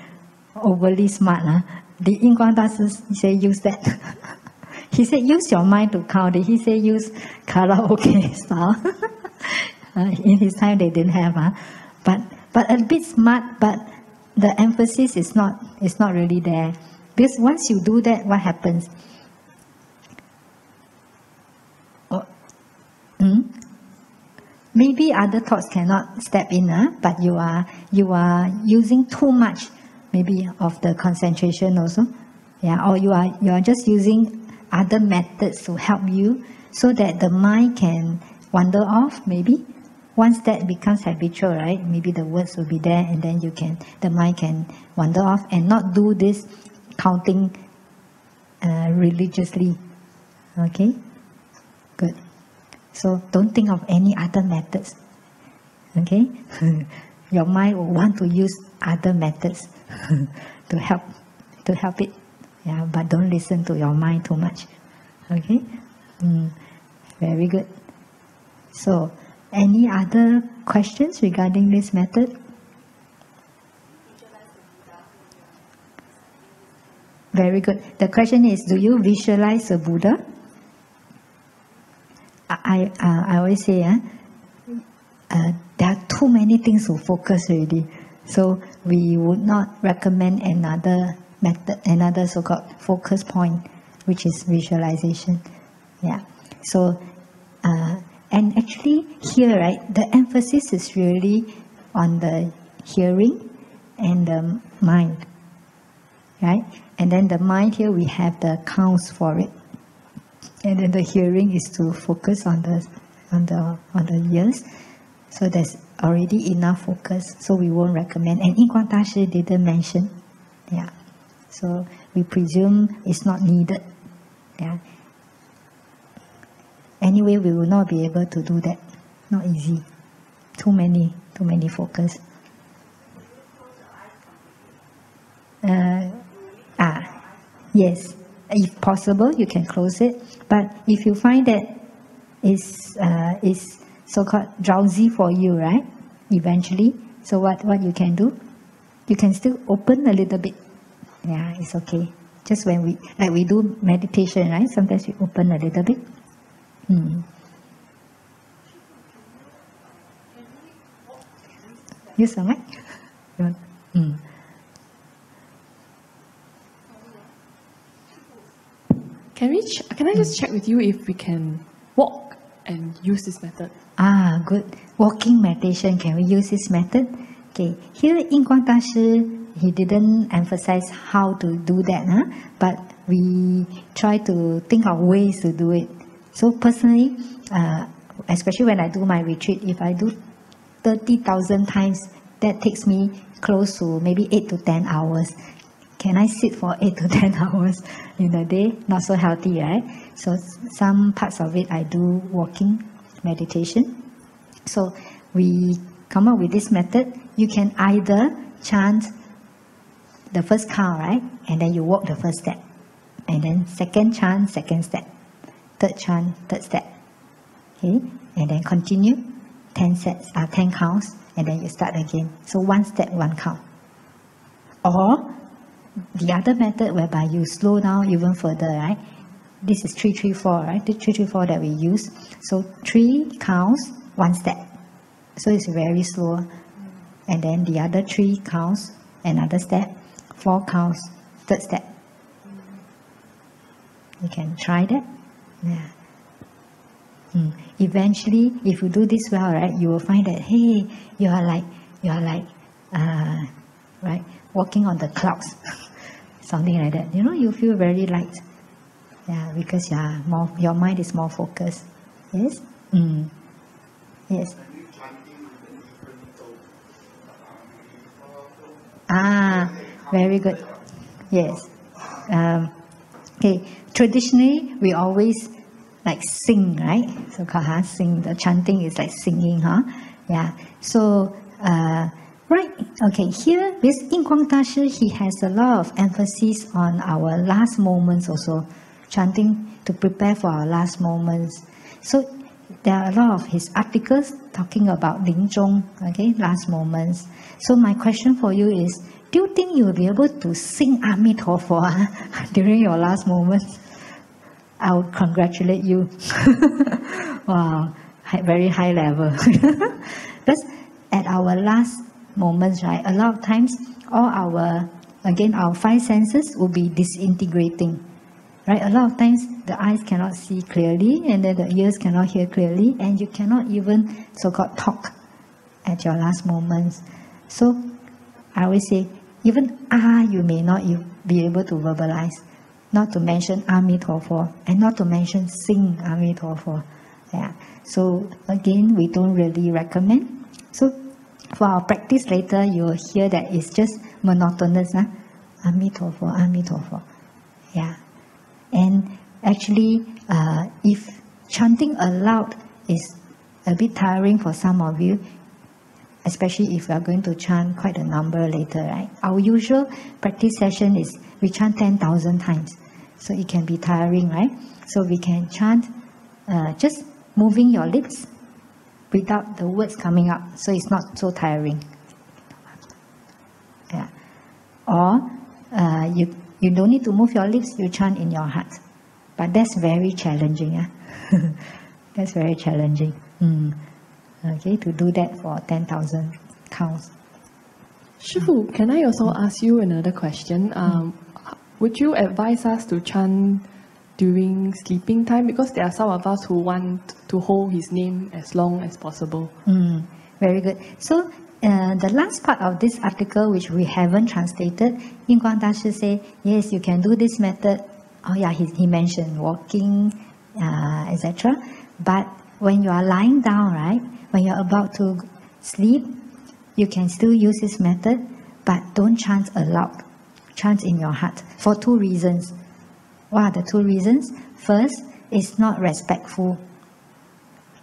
Overly smart. The Yin Guang Dashi say use that. He said use your mind to count. Did he say use karaoke style? In his time they didn't have. But a bit smart, but the emphasis is not really there. Because once you do that, what happens? Maybe other thoughts cannot step in, but you are using too much, maybe of the concentration also, or you are just using other methods to help you, so that the mind can wander off. Maybe once that becomes habitual, right? Maybe the words will be there, and then the mind can wander off and not do this counting religiously. Okay, good. So don't think of any other methods. Okay? Your mind will want to use other methods to help it. But don't listen to your mind too much. Okay? Very good. So, any other questions regarding this method? very good. The question is, do you visualize a Buddha? I always say, there are too many things to focus already. So we would not recommend another method, another so-called focus point, which is visualization. Yeah. So, and actually here, right, the emphasis is really on the hearing and the mind, right? And then the mind here, we have the counts for it. And then the hearing is to focus on the ears. So there's already enough focus, so we won't recommend. And Yin Guang Dashi didn't mention, yeah. So we presume it's not needed, yeah. Anyway, we will not be able to do that. Not easy. Too many focus. Yes. If possible, you can close it. But if you find that is so-called drowsy for you, right? Eventually, so what you can do? You can still open a little bit. Yeah, it's okay. Just when we do meditation, right? Sometimes we open a little bit. Use the mic. Can I just check with you if we can walk and use this method? Good. Walking meditation, can we use this method? Okay. Here, Yin Guang Dashi, he didn't emphasize how to do that, but we try to think of ways to do it. So personally, especially when I do my retreat, if I do 30,000 times, that takes me close to maybe 8 to 10 hours. Can I sit for 8 to 10 hours in a day? Not so healthy, right? So some parts of it I do walking meditation. So we come up with this method. You can either chant the first count, right? And then you walk the first step. And then second chant, second step. Third chant, third step. Okay? And then continue 10 sets, 10 counts, and then you start again. So one step, one count. Or the other method whereby you slow down even further, right? This is 3-3-4, right? The 3-3-4 that we use. So 3 counts, 1 step. So it's very slow. And then the other 3 counts, another step. 4 counts, third step. You can try that. Yeah. Eventually, if you do this well, right, you will find that, hey, you are like, right, walking on the clouds. Something like that. You feel very light. Yeah, because your mind is more focused. Yes? Yes. Very good. Yes. Okay. Traditionally, we always like sing, right? So called sing. The chanting is like singing, Yeah. So right. Okay. Here, this Yin Guang Dashi, he has a lot of emphasis on our last moments also, chanting to prepare for our last moments. So there are a lot of his articles talking about Ling Zhong, okay, last moments. So my question for you is, do you think you will be able to sing Amitofo during your last moments? I would congratulate you. Wow, very high level. Because at our last moments, right, a lot of times all our 5 senses will be disintegrating, right? A lot of times the eyes cannot see clearly, and then the ears cannot hear clearly, and you cannot even so-called talk at your last moments. So I always say, even you may not be able to verbalize, not to mention Amitofo, and not to mention sing Amitofo. Yeah. So again, we don't really recommend. So for our practice later, you will hear that it's just monotonous. Amitofo, Amitofo. Yeah. And actually, if chanting aloud is a bit tiring for some of you, especially if we are going to chant quite a number later, right? Our usual practice session is we chant 10,000 times. So it can be tiring, right? So we can chant just moving your lips without the words coming up. So it's not so tiring. Yeah. Or You don't need to move your lips, you chant in your heart. But that's very challenging. That's very challenging. Okay, to do that for 10,000 counts. Shifu, can I also ask you another question? Would you advise us to chant during sleeping time? Because there are some of us who want to hold his name as long as possible. Very good. So, the last part of this article, which we haven't translated, Yin Guang Dashi say, yes, you can do this method. Oh yeah, he mentioned walking, etc. But when you are lying down, right, when you are about to sleep, you can still use this method, but don't chant aloud. Chant in your heart for 2 reasons. What are the 2 reasons? First, it's not respectful.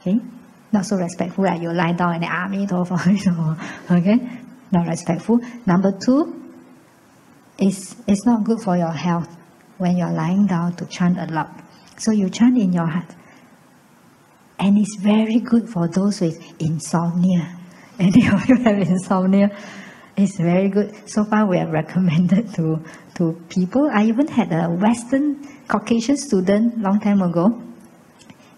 Okay? Not so respectful, like you lie down and the Amitofo. Okay? Not respectful. Number 2, it's not good for your health when you're lying down to chant aloud. So you chant in your heart. And it's very good for those with insomnia. Any of you have insomnia? It's very good. So far we have recommended to people. I even had a Western Caucasian student long time ago.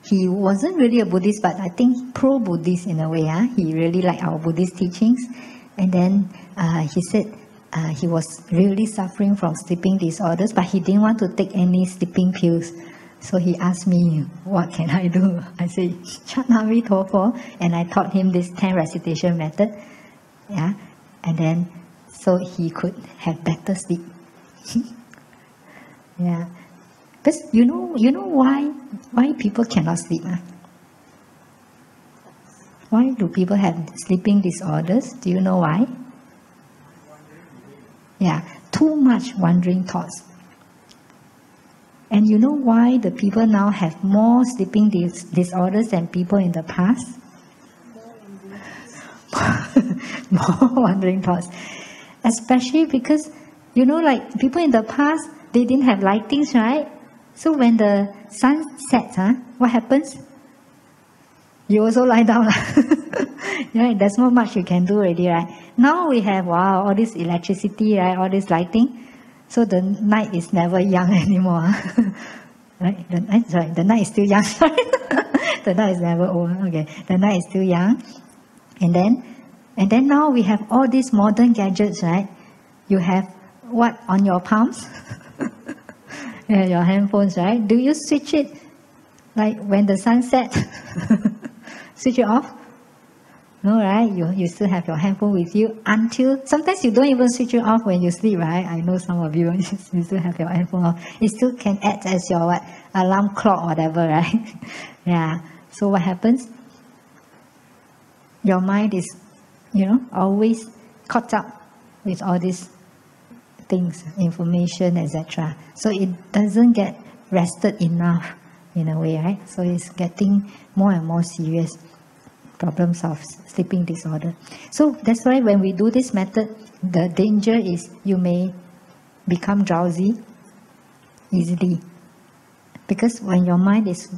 He wasn't really a Buddhist, but I think pro-Buddhist in a way. He really liked our Buddhist teachings. And then he said he was really suffering from sleeping disorders, but he didn't want to take any sleeping pills. So he asked me, what can I do? I said, chant Amitofo. And I taught him this 10 recitation method. Yeah. And then, so he could have better sleep. Yeah. Because you know why people cannot sleep? Why do people have sleeping disorders? Do you know why? Yeah, too much wandering thoughts. And you know why the people now have more sleeping disorders than people in the past? More wandering thoughts. Especially because, like people in the past, they didn't have lightings, right? So when the sun sets, what happens? You also lie down. Right? There's not much you can do already, right? Now we have, all this electricity, right? All this lighting. So the night is never young anymore. Right? The night is still young. Sorry. The night is never old. Okay. The night is still young. And then now we have all these modern gadgets, right? You have what on your palms? Yeah, your handphones, right? Do you switch it like when the sun sets? Switch it off? No, right? You still have your handphone with you until, sometimes you don't even switch it off when you sleep, right? I know some of you, you still have your handphone off. It still can act as your alarm clock or whatever, right? Yeah. So what happens? Your mind is, always caught up with all these things, information, etc. So it doesn't get rested enough in a way, right? So it's getting more and more serious problems of sleeping disorder. So that's why when we do this method, the danger is you may become drowsy easily. Because when your mind is,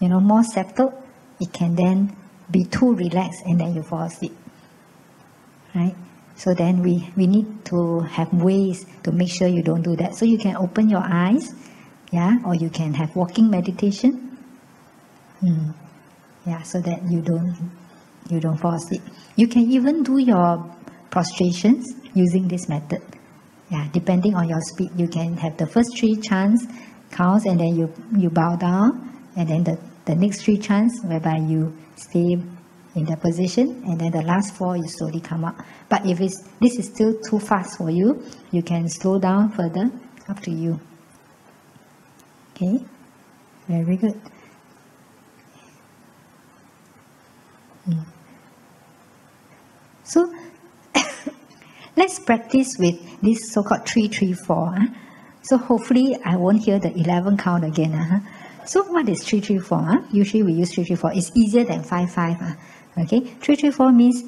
more settled, it can then be too relaxed and then you fall asleep. Right? So then we need to have ways to make sure you don't do that. So you can open your eyes, or you can have walking meditation. So that you don't fall asleep. You can even do your prostrations using this method. Depending on your speed, you can have the first 3 chants, counts, and then you bow down, and then the next 3 chants whereby you stay in that position, and then the last 4 you slowly come up. But if this is still too fast for you, you can slow down further, up to you. Okay, very good. So let's practice with this so-called 3-3-4. So hopefully I won't hear the 11 count again. So what is 3-3-4? Usually we use 3-3-4. It's easier than 5-5. Okay, 3-3-4 means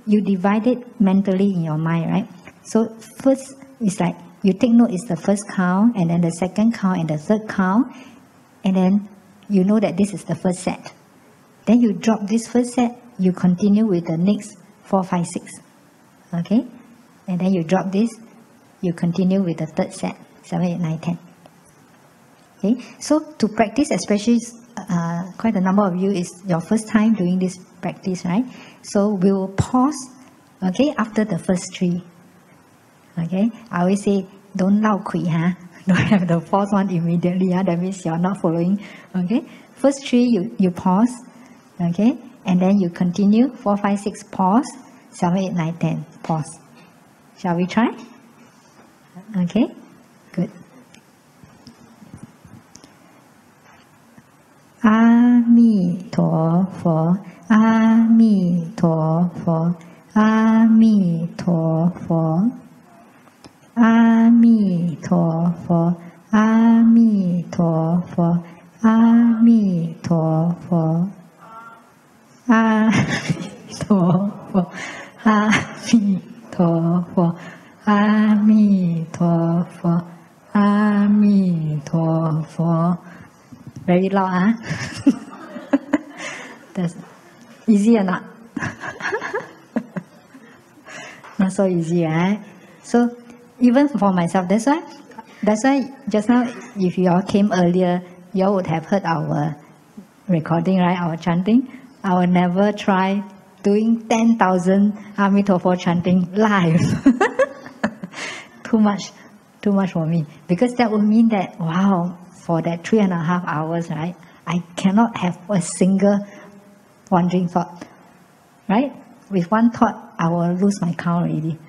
you divide it mentally in your mind, right? So first is like you take note is the first count, and then the second count, and the third count, and then you know that this is the first set. Then you drop this first set, you continue with the next 4, 5, 6. Okay, and then you drop this, you continue with the third set. 7, 8, 9, 10. Okay, so to practice, especially quite a number of you is your first time doing this practice, right? So we will pause, okay, after the first 3. Okay, I always say don't lao kui, don't have the fourth one immediately. That means you're not following. Okay, first 3 you pause, okay, and then you continue 4, 5, 6 pause, 7, 8, 9, 10 pause. Shall we try? Okay, good. Amitofo, Amitofo, Amitofo, Amitofo, Amitofo, Amitofo, Amitofo, Amitofo, Amitofo, Amitofo. Very loud, That's easy or not? Not so easy, right? So even for myself, that's why just now, if you all came earlier, you all would have heard our recording, right? Our chanting. I will never try doing 10,000 Amitofo chanting live. Too much for me, because that would mean that, wow, for that 3.5 hours, right, I cannot have a single wandering thought, right? With one thought, I will lose my count already.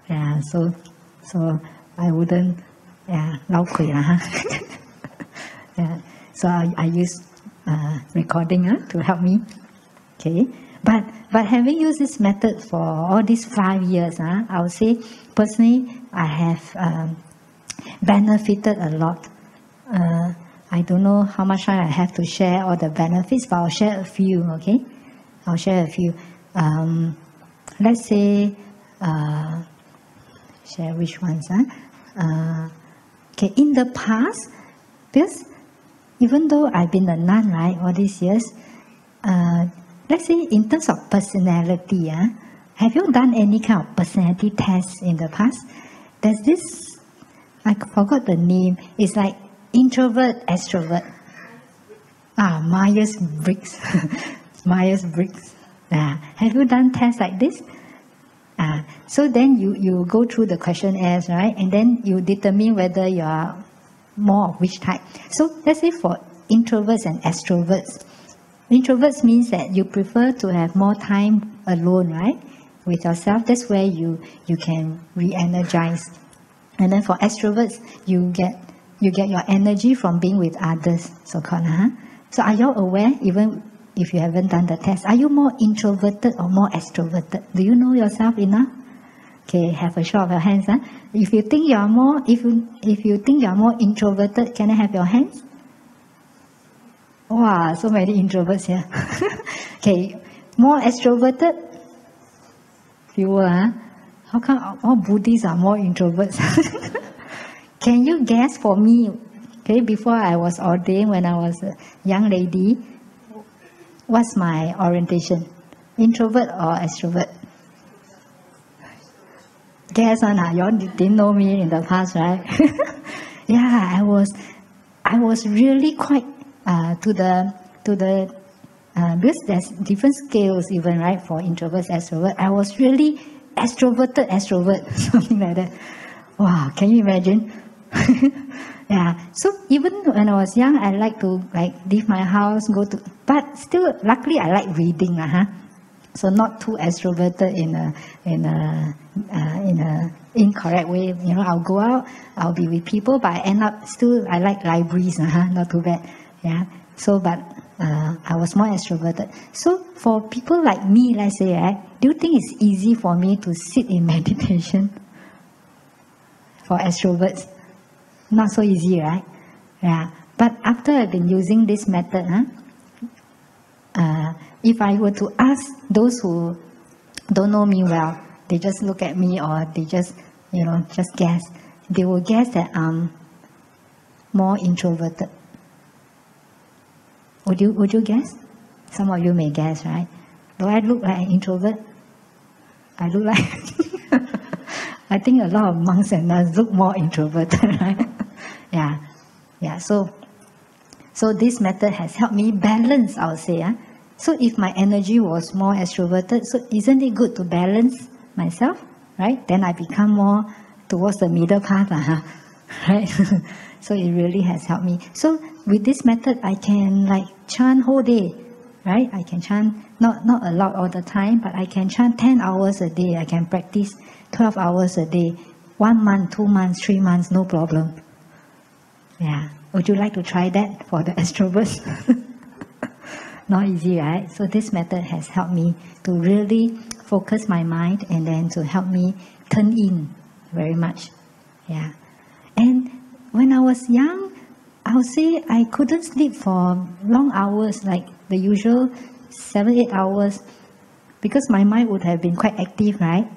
Yeah, so I wouldn't, lao kui lah. Yeah, so I use recording to help me. Okay, but having used this method for all these 5 years, I would say personally I have benefited a lot. I don't know how much time I have to share all the benefits, but I'll share a few, okay? I'll share a few. Let's say, share which ones, okay, in the past, because even though I've been a nun, right, all these years, let's say in terms of personality, have you done any kind of personality tests in the past? There's this, I forgot the name, it's like introvert, extrovert. Myers-Briggs. Myers-Briggs. Have you done tests like this? So then you go through the questionnaires, right? And then you determine whether you are more of which type. So let's say for introverts and extroverts. Introverts means that you prefer to have more time alone, right? With yourself. That's where you can re-energize. And then for extroverts, you get your energy from being with others, so-called. So are you aware, even if you haven't done the test, are you more introverted or more extroverted? Do you know yourself enough? Okay, have a show of your hands. If you think you are more, if you think you are more introverted, can I have your hands? Wow, so many introverts here. Okay, more extroverted? Fewer, How come all Buddhists are more introverts? Can you guess for me, okay, before I was ordained, when I was a young lady, what's my orientation? Introvert or extrovert? Guess, you all didn't know me in the past, right? Yeah, I was really quite to the because there's different scales even, right, for introverts, extrovert. I was really extrovert, something like that. Wow, can you imagine? Yeah, so even when I was young, I like to leave my house, but still, luckily I like reading, so not too extroverted in a incorrect way. I'll go out, I'll be with people, but I end up I like libraries, not too bad. Yeah, so but I was more extroverted. So for people like me, let's say, do you think it's easy for me to sit in meditation? For extroverts, not so easy, right? Yeah. But after I've been using this method, if I were to ask those who don't know me well, they just look at me or they just guess, they will guess that I'm more introverted. Would you guess? Some of you may guess, right? Do I look like an introvert? I look like I think a lot of monks and nuns look more introverted, right? Yeah. So this method has helped me balance, I'll say. So if my energy was more extroverted, so isn't it good to balance myself, right? Then I become more towards the middle path, right? So it really has helped me. So with this method, I can like chant whole day, right? I can chant not a lot all the time, but I can chant 10 hours a day. I can practice 12 hours a day, 1 month, 2 months, 3 months, no problem. Yeah. Would you like to try that for the extroverts? Not easy, right? So this method has helped me to really focus my mind and then to help me turn in very much. Yeah. And when I was young, I would say I couldn't sleep for long hours, like the usual 7-8 hours, because my mind would have been quite active, right?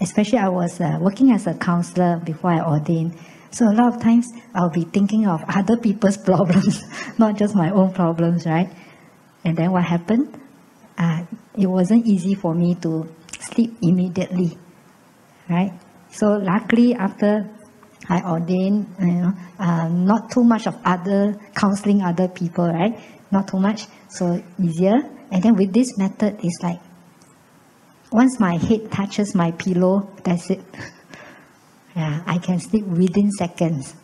Especially I was working as a counselor before I ordained. So a lot of times I'll be thinking of other people's problems, not just my own problems, right? And then what happened? It wasn't easy for me to sleep immediately, right? So luckily after I ordained, not too much of other counseling other people, right? Not too much, so easier. And then with this method, it's like once my head touches my pillow, that's it. Yeah, I can sleep within seconds.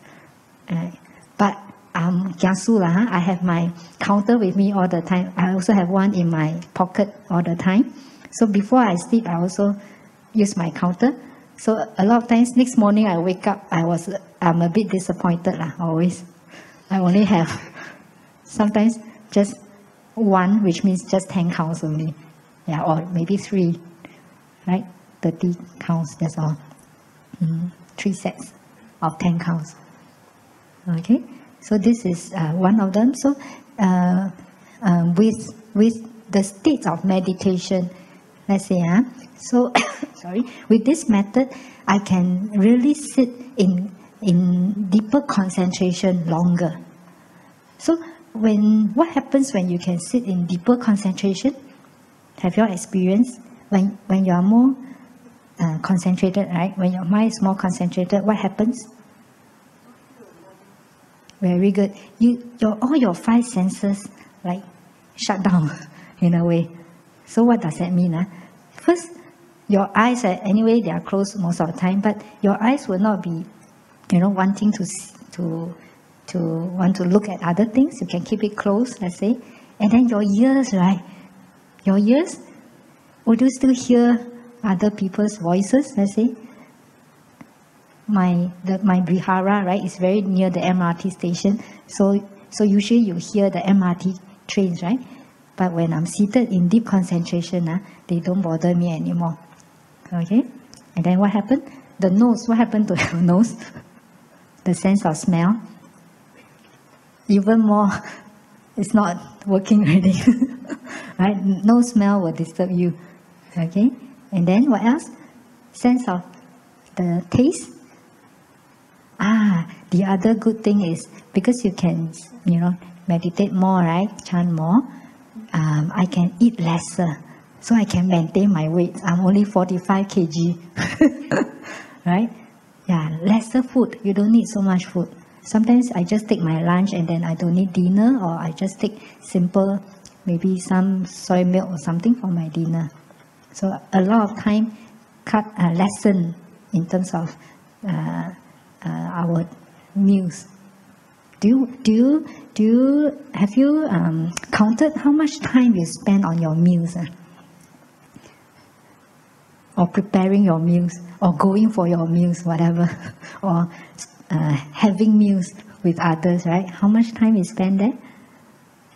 But I'm kiasu lah. I have my counter with me all the time. I also have one in my pocket all the time. So before I sleep, I also use my counter. So a lot of times, next morning I wake up, I'm a bit disappointed lah. Always, I only have sometimes just one, which means just 10 counts only. Yeah, or maybe 3, right? 30 counts. That's all. 3 sets of 10 counts. Okay, so this is one of them. So with the state of meditation, let's say, so sorry, with this method, I can really sit in deeper concentration longer. So what happens when you can sit in deeper concentration? Have you all experienced when you are more concentrated, right? When your mind is more concentrated, what happens? Very good. All your 5 senses like shut down in a way. So what does that mean? First, your eyes anyway they are closed most of the time, but your eyes will not be, wanting to want to look at other things. You can keep it closed, let's say, and then your ears, right? Your ears, would you still hear other people's voices, let's say? My Vihara, right, is very near the MRT station. So usually you hear the MRT trains, right? But when I'm seated in deep concentration, they don't bother me anymore. Okay? And then what happened? The nose, what happened to your nose? The sense of smell. Even more, it's not working already. Right? No smell will disturb you. Okay? And then what else? Sense of the taste. The other good thing is because you can, meditate more, right? Chant more. I can eat lesser, so I can maintain my weight. I'm only 45 kg, right? Yeah, lesser food. You don't need so much food. Sometimes I just take my lunch and then I don't need dinner, or I just take simple, maybe some soy milk or something for my dinner. So a lot of time lessen in terms of our meals. Have you counted how much time you spend on your meals, or preparing your meals, or going for your meals, whatever, or having meals with others, right? How much time is spent there?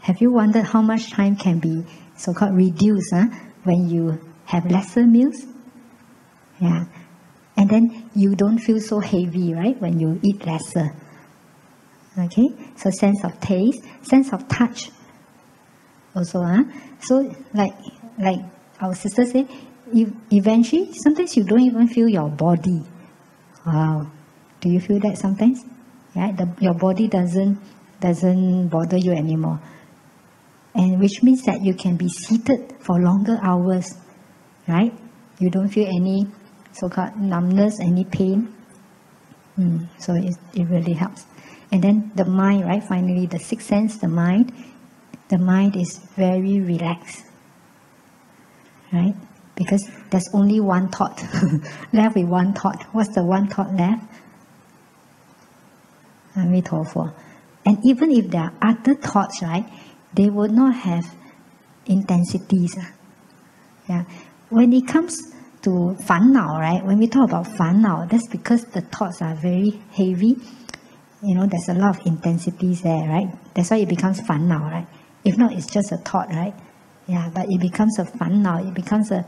Have you wondered how much time can be so-called reduced when you have lesser meals? Yeah. And then you don't feel so heavy, right, when you eat lesser. Okay, so sense of taste, sense of touch also. So like our sister said, eventually, sometimes you don't even feel your body. Wow. Do you feel that sometimes? Yeah, your body doesn't bother you anymore. And which means that you can be seated for longer hours, right? You don't feel any so-called numbness, any pain. So it really helps. And then the mind, right? Finally, the sixth sense, the mind is very relaxed, right? Because there's only one thought, left with one thought. What's the one thought left? Amitofo. And even if there are other thoughts, right, they will not have intensities. Yeah. When it comes to 烦恼, right, when we talk about 烦恼, that's because the thoughts are very heavy. You know, there's a lot of intensities there, right? That's why it becomes 烦恼, right? If not, it's just a thought, right? Yeah, but it becomes a 烦恼, it becomes an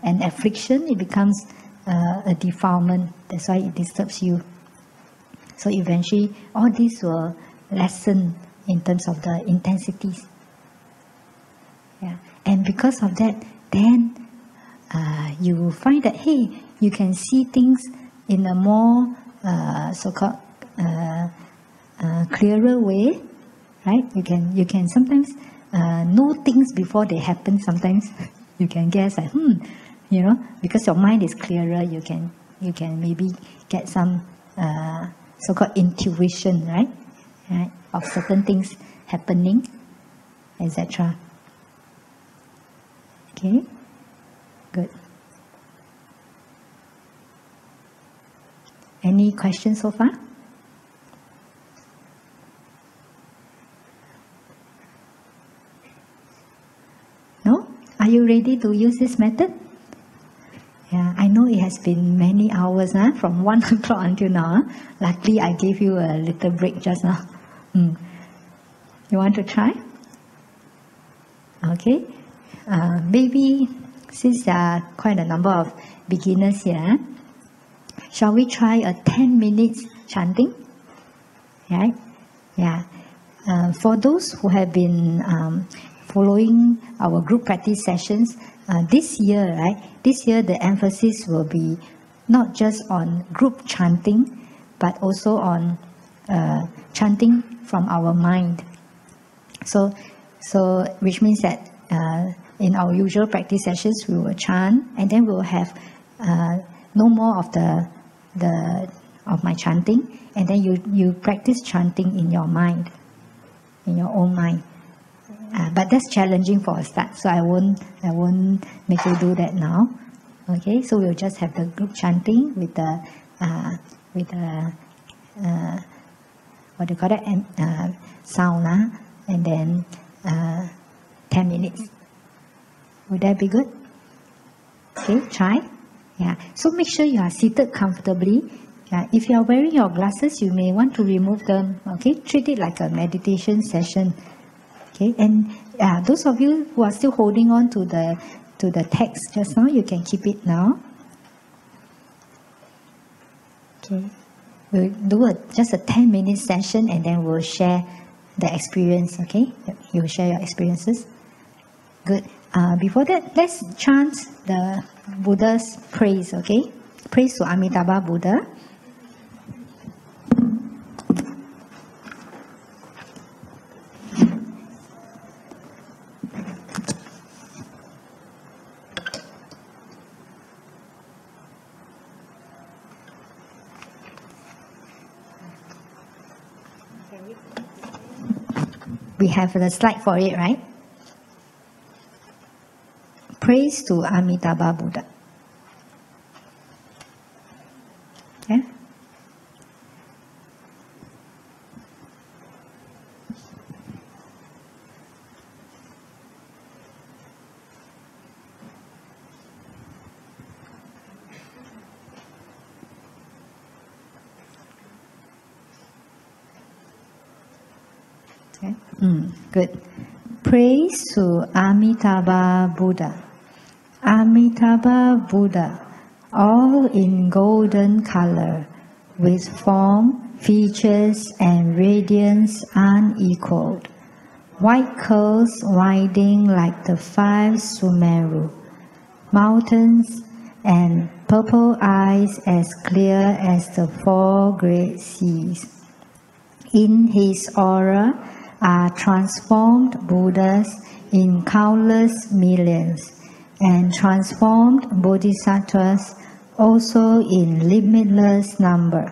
affliction, it becomes a defilement. That's why it disturbs you. So eventually, all these will lessen in terms of the intensities. Yeah, and because of that, then you will find that, hey, you can see things in a more so-called clearer way, right? You can sometimes know things before they happen. Sometimes you can guess like, you know, because your mind is clearer, you can maybe get some so-called intuition, right, of certain things happening, etc. Okay, good. Any questions so far? No? Are you ready to use this method? Yeah, I know it has been many hours from 1 o'clock until now. Luckily, I gave you a little break just now. You want to try? Okay. Maybe since there are quite a number of beginners here, shall we try a 10 minutes chanting? Right? Yeah. For those who have been following our group practice sessions, this year, right? This year the emphasis will be not just on group chanting, but also on chanting from our mind. So which means that in our usual practice sessions, we will chant, and then we will have no more of of my chanting, and then you practice chanting in your mind, in your own mind. But that's challenging for a start, so I won't make you do that now. Okay, so we'll just have the group chanting with the what do you call that, sound, and then 10 minutes. Would that be good? Okay, try. Yeah. So make sure you are seated comfortably. Yeah. If you are wearing your glasses, you may want to remove them. Okay, treat it like a meditation session. Okay, and those of you who are still holding on to the text just now, you can keep it now. Okay, we'll do just a 10-minute session, and then we'll share the experience. Okay, you will share your experiences. Good. Before that, let's chant the Buddha's praise. Okay, praise to Amitabha Buddha. We have the slide for it, right? Praise to Amitabha Buddha. Yeah? Okay. Good. Praise to Amitabha Buddha. Amitabha Buddha, all in golden color, with form, features, and radiance unequaled. White curls winding like the 5 Sumeru, mountains, and purple eyes as clear as the 4 great seas. In his aura are transformed Buddhas in countless millions, and transformed bodhisattvas also in limitless number.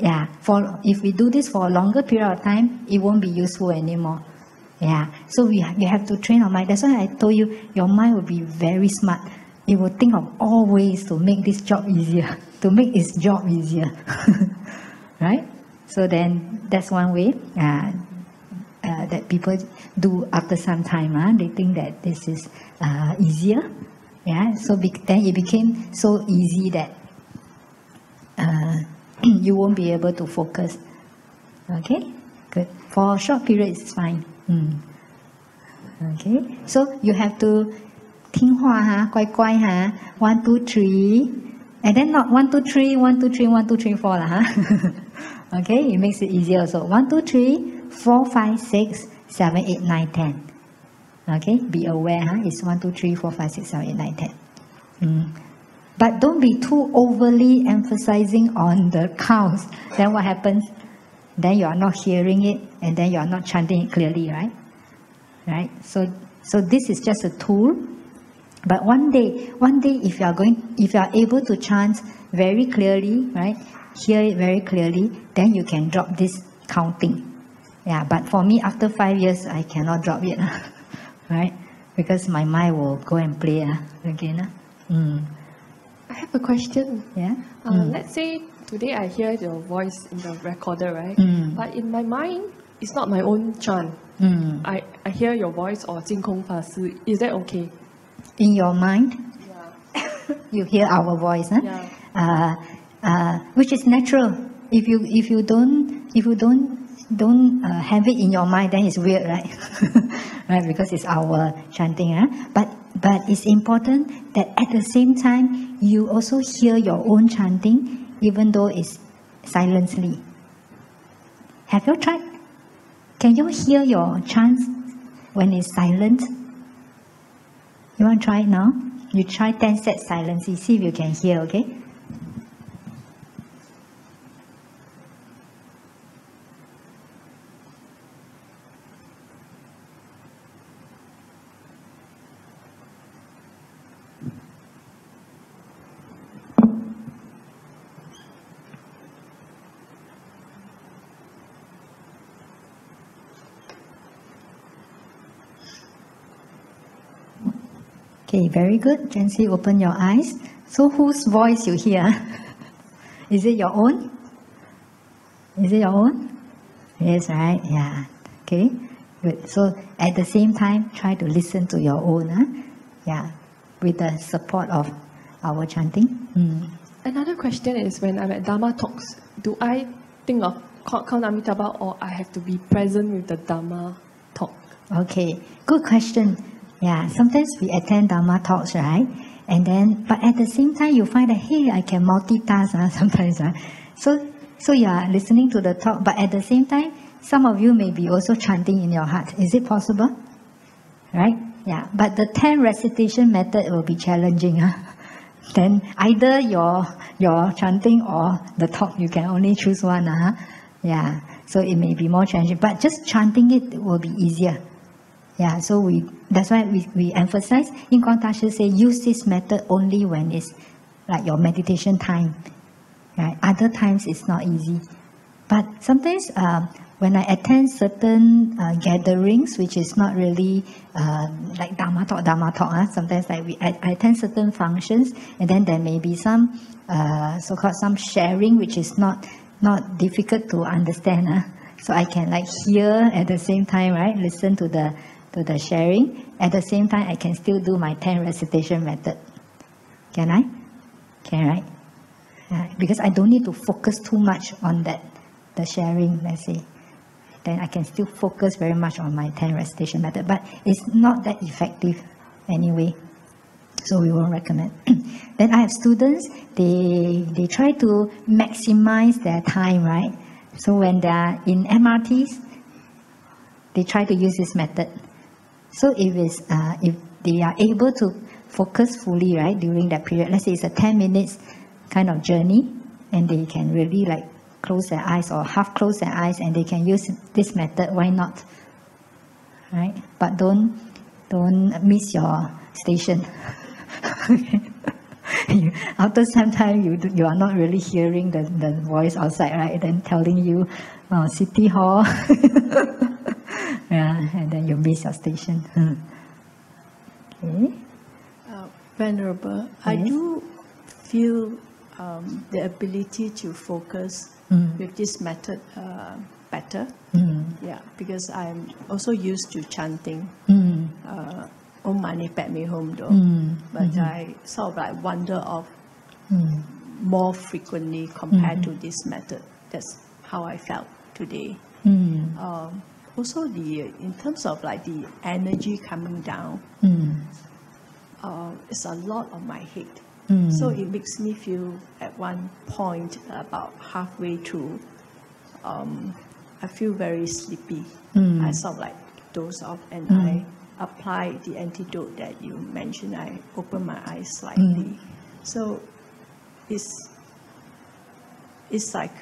Yeah, if we do this for a longer period of time, it won't be useful anymore. Yeah, so we have to train our mind. That's why I told you, your mind will be very smart. It will think of all ways to make this job easier, to make its job easier. Right? So then that's one way that people do after some time. They think that this is easier. Yeah, so then it became so easy that you won't be able to focus. Okay, good. For a short period, it's fine. Okay, so you have to 听话乖乖1, 2, 3, and then not 1, 2, 3, 1, 2, 3, 1, 2, 3, 4 Okay, it makes it easier also. 1, 2, 3, 4, 5, 6, 7, 8, 9, 10. Okay, be aware. It's 1, 2, 3, 4, 5, 6, 7, 8, 9, 10. But don't be too overly emphasizing on the counts. Then what happens? Then you are not hearing it, and then you are not chanting it clearly, right? Right. So this is just a tool. But one day, if you are able to chant very clearly, right, hear it very clearly, then you can drop this counting. Yeah. But for me, after 5 years, I cannot drop it, right? Because my mind will go and play again. I have a question. Yeah. Let's say today I hear your voice in the recorder, right? But in my mind, it's not my own chant. I hear your voice or 净空法师. Is that okay? In your mind, yeah. you hear our voice, Yeah. Which is natural. If you don't have it in your mind, then it's weird, right? Right, because it's our chanting. But it's important that at the same time you also hear your own chanting, even though it's silently. Have you tried? Can you hear your chants when it's silent? You want to try it now? You try 10 sets silence. See if you can hear, okay? Okay, very good. Gently open your eyes. So whose voice you hear? Is it your own? Is it your own? Yes, right? Yeah. Okay, good. So at the same time, try to listen to your own. Yeah, with the support of our chanting. Another question is, when I'm at Dharma talks, do I think of count Amitabha, or I have to be present with the Dharma talk? Okay, good question. Yeah, sometimes we attend Dharma talks, right? And then, but at the same time, you find that, hey, I can multitask sometimes. So you are listening to the talk, but at the same time, some of you may be also chanting in your heart. Is it possible? Right? Yeah, but the 10 recitation method will be challenging. Then either your chanting or the talk, you can only choose one. Yeah, so it may be more challenging, but just chanting it will be easier. Yeah, so that's why we emphasize. Yin Guang Dashi say, use this method only when it's like your meditation time. Right? Other times it's not easy. But sometimes when I attend certain gatherings, which is not really like Dharma talk. Sometimes I attend certain functions, and then there may be some so-called some sharing, which is not difficult to understand. So I can like hear at the same time, right? Listen to the sharing. At the same time, I can still do my 10 recitation method. Can I? Can, right? Because I don't need to focus too much on the sharing, let's say. Then I can still focus very much on my 10 recitation method. But it's not that effective anyway. So we won't recommend. Then I have students, they try to maximize their time, right? So when they are in MRTs, they try to use this method. So if they are able to focus fully, right, during that period, let's say it's a 10 minutes kind of journey, and they can really like close their eyes or half close their eyes, and they can use this method, why not? Right? But don't miss your station. After some time, you are not really hearing the voice outside, right? Then telling you, City Hall. Yeah, and then you miss your station. Okay. Venerable, yes. I do feel the ability to focus with this method better. Yeah, because I'm also used to chanting. Om Mani Padme Hum though, but I sort of like wander off more frequently compared to this method. That's how I felt today. Also, in terms of like the energy coming down, it's a lot on my head. So it makes me feel at one point about halfway through, I feel very sleepy. I sort of like doze off and I apply the antidote that you mentioned. I open my eyes slightly. So it's like,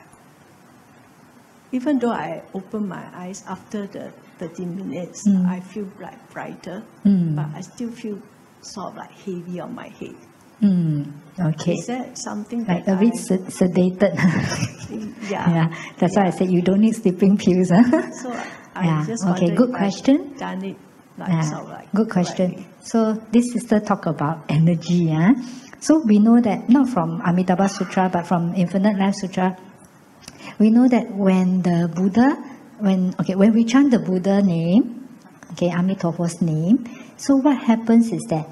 even though I open my eyes after the 30 minutes, I feel like brighter, but I still feel sort of like heavy on my head. Okay. Is that something like that a bit sedated? Yeah. That's why I said you don't need sleeping pills. So I just wondered good if question. I've done it like sort of like good question. So this sister talk about energy. So we know that not from Amitabha Sutra but from Infinite Life Sutra. We know that when the Buddha, when we chant the Buddha name, Amituofo's name. So what happens is that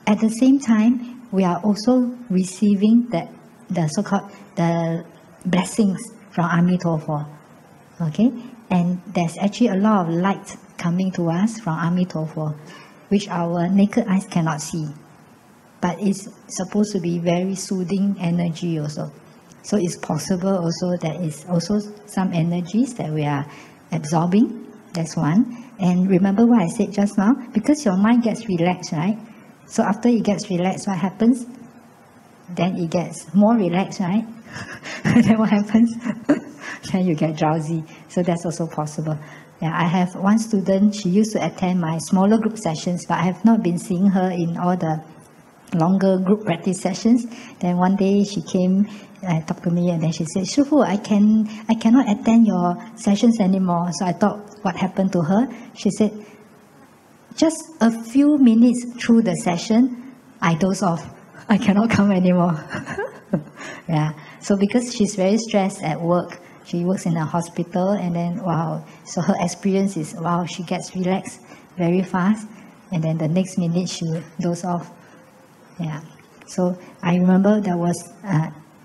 at the same time we are also receiving the so-called the blessings from Amituofo. Okay, and there's actually a lot of light coming to us from Amituofo, which our naked eyes cannot see, but it's supposed to be very soothing energy also. So it's possible also that it's also some energies that we are absorbing. That's one. And remember what I said just now, because your mind gets relaxed, right? So after it gets relaxed, what happens? Then it gets more relaxed, right? Then what happens? Then you get drowsy. So that's also possible. Yeah, I have one student, she used to attend my smaller group sessions, but I have not been seeing her in all the longer group practice sessions. Then one day she came and talked to me, and then she said, Shifu, I cannot attend your sessions anymore. So I thought, what happened to her? She said, just a few minutes through the session, I doze off. I cannot come anymore. Yeah. So because she's very stressed at work, she works in a hospital, and then so her experience is she gets relaxed very fast, and then the next minute she doze off. Yeah. So I remember there was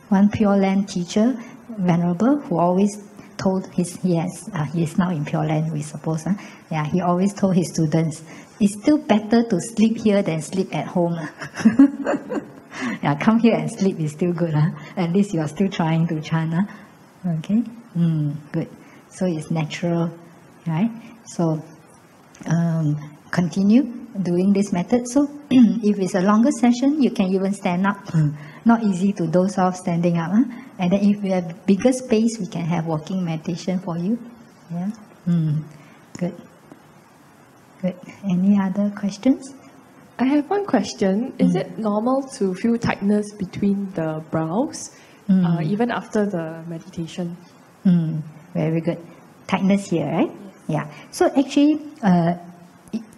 one Pure Land teacher, Venerable, who always told he is now in Pure Land, we suppose. Yeah, he always told his students, it's still better to sleep here than sleep at home. Yeah, come here and sleep is still good. At least you are still trying to chant. Okay, good. So it's natural, right? So continue doing this method. So if it's a longer session, you can even stand up. Not easy to doze off standing up. And then if you have bigger space, we can have walking meditation for you. Yeah. Good. Good. Any other questions? I have one question. Is it normal to feel tightness between the brows, even after the meditation? Very good. Tightness here, right? Yes. Yeah. So actually,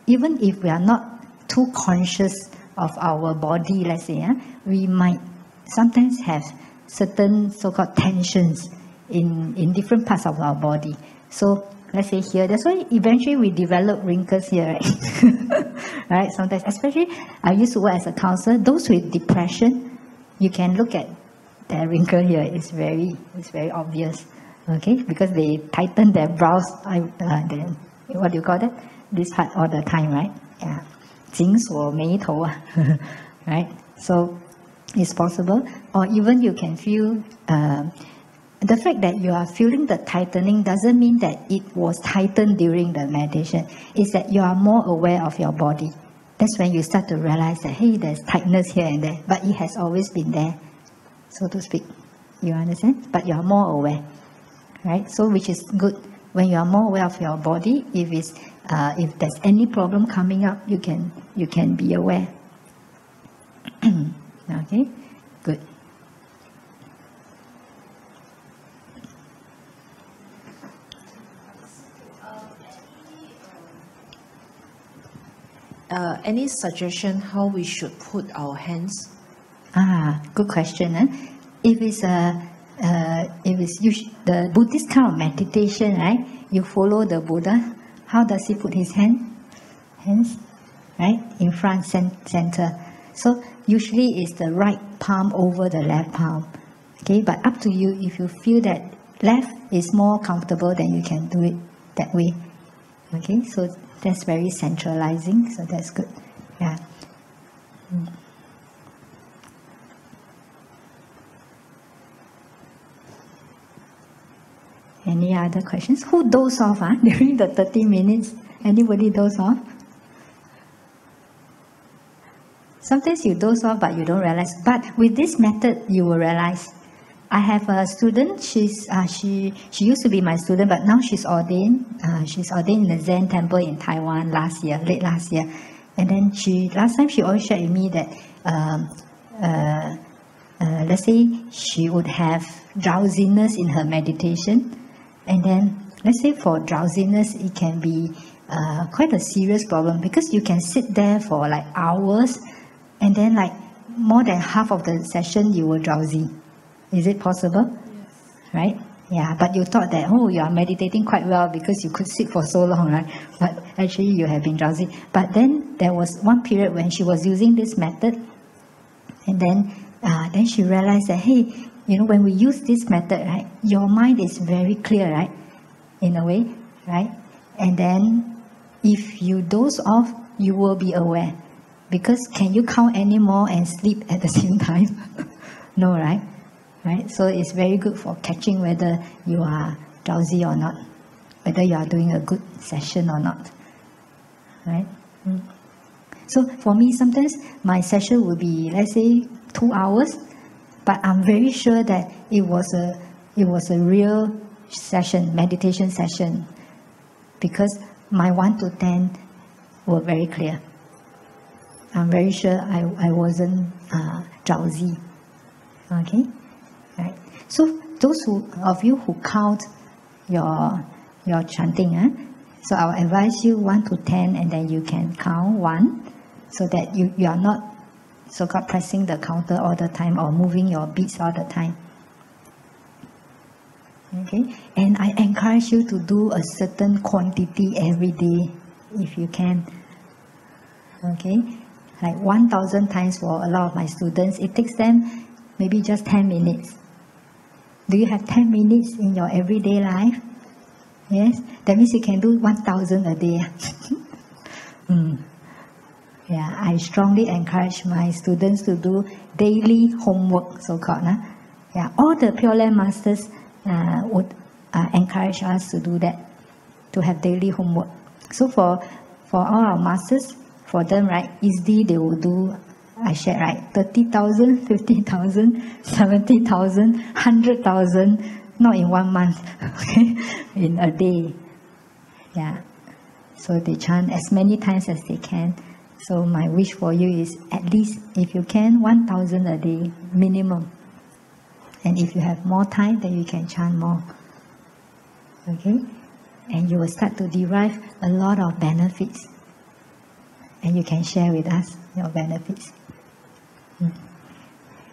even if we are not too conscious of our body, let's say, we might sometimes have certain so-called tensions in different parts of our body. So let's say here, that's why eventually we develop wrinkles here, right? Right? Sometimes, especially I used to work as a counselor, those with depression, you can look at their wrinkle here. It's very obvious, okay? Because they tighten their brows, what do you call that? This part all the time, right? Yeah. 紧锁眉头, right? So it's possible. Or even you can feel, the fact that you are feeling the tightening doesn't mean that it was tightened during the meditation. It's that you are more aware of your body. That's when you start to realize that, hey, there's tightness here and there, but it has always been there, so to speak. You understand? But you are more aware, right? So which is good. When you are more aware of your body, if there's any problem coming up, you can be aware. Okay, good. Any suggestion how we should put our hands? Good question. If it's the Buddhist kind of meditation, right? You follow the Buddha. How does he put his hands? Right, in front, center. So usually it's the right palm over the left palm. Okay, but up to you. If you feel that left is more comfortable, then you can do it that way. Okay, so that's very centralizing. So that's good. Yeah. Any other questions? Who doze off during the 30 minutes? Anybody doze off? Sometimes you doze off but you don't realize. But with this method, you will realize. I have a student, she used to be my student, but now she's ordained. She's ordained in the Zen temple in Taiwan late last year. And then last time she always shared with me that, let's say she would have drowsiness in her meditation. And then, let's say for drowsiness, it can be quite a serious problem because you can sit there for like hours and then like more than half of the session you were drowsy. Is it possible? Yes. Right? Yeah, but you thought that, you are meditating quite well because you could sit for so long, right? But actually you have been drowsy. But then there was one period when she was using this method, and then she realized that, hey, when we use this method, right, your mind is very clear, right? In a way, right? And then if you doze off, you will be aware. Because can you count anymore and sleep at the same time? No, right? Right? So it's very good for catching whether you are drowsy or not, whether you are doing a good session or not. Right? So for me, sometimes my session will be, let's say, 2 hours, but I'm very sure that it was a real session, meditation session, because my 1 to 10 were very clear. I'm very sure I wasn't drowsy. Okay? Right. So those of you who count your chanting, so I'll advise you 1 to 10, and then you can count 1, so that you are not so-called pressing the counter all the time or moving your beats all the time. Okay, and I encourage you to do a certain quantity every day, if you can. Okay, like 1,000 times for a lot of my students, it takes them maybe just 10 minutes. Do you have 10 minutes in your everyday life? Yes? That means you can do 1,000 a day. Yeah, I strongly encourage my students to do daily homework, so-called. Yeah, all the Pure Land Masters would encourage us to do that, to have daily homework. So for all our masters, for them, right, easily they will do, I shared, right, 30,000, 50,000, 70,000, 100,000, not in 1 month, okay, in a day. Yeah. So they chant as many times as they can. So my wish for you is at least, if you can, 1,000 a day, minimum. And if you have more time, then you can chant more. Okay? And you will start to derive a lot of benefits. And you can share with us your benefits.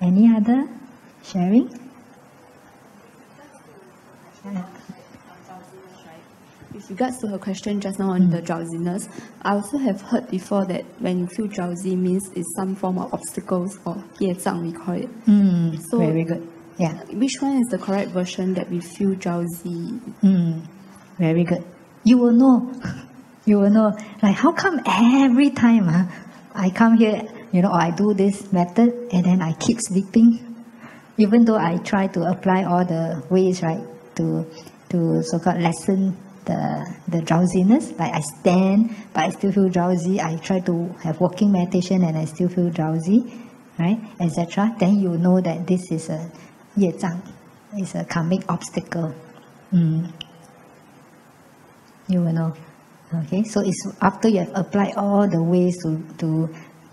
Any other sharing? With regards to her question just now on the drowsiness, I also have heard before that when you feel drowsy means it's some form of obstacles, or ye zhang we call it. So very good. Yeah. Which one is the correct version that we feel drowsy? Very good. You will know. You will know. Like, how come every time I come here, or I do this method and then I keep sleeping, even though I try to apply all the ways, right, to so-called lessen the drowsiness. Like I stand, but I still feel drowsy. I try to have walking meditation and I still feel drowsy, right, etc. Then you know that this is a ye zhang, it's a karmic obstacle. You will know. Okay, so it's after you have applied all the ways to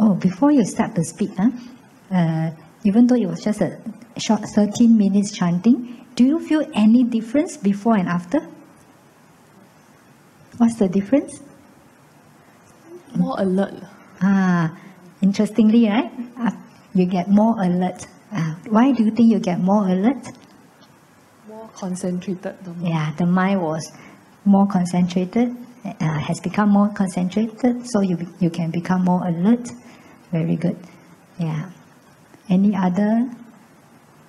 Oh, before you start to speak, even though it was just a short 13 minutes chanting, do you feel any difference before and after? What's the difference? More alert. Interestingly, right? You get more alert. Why do you think you get more alert? More concentrated. Yeah, the mind was more concentrated, has become more concentrated, so you can become more alert. Very good. Yeah. Any other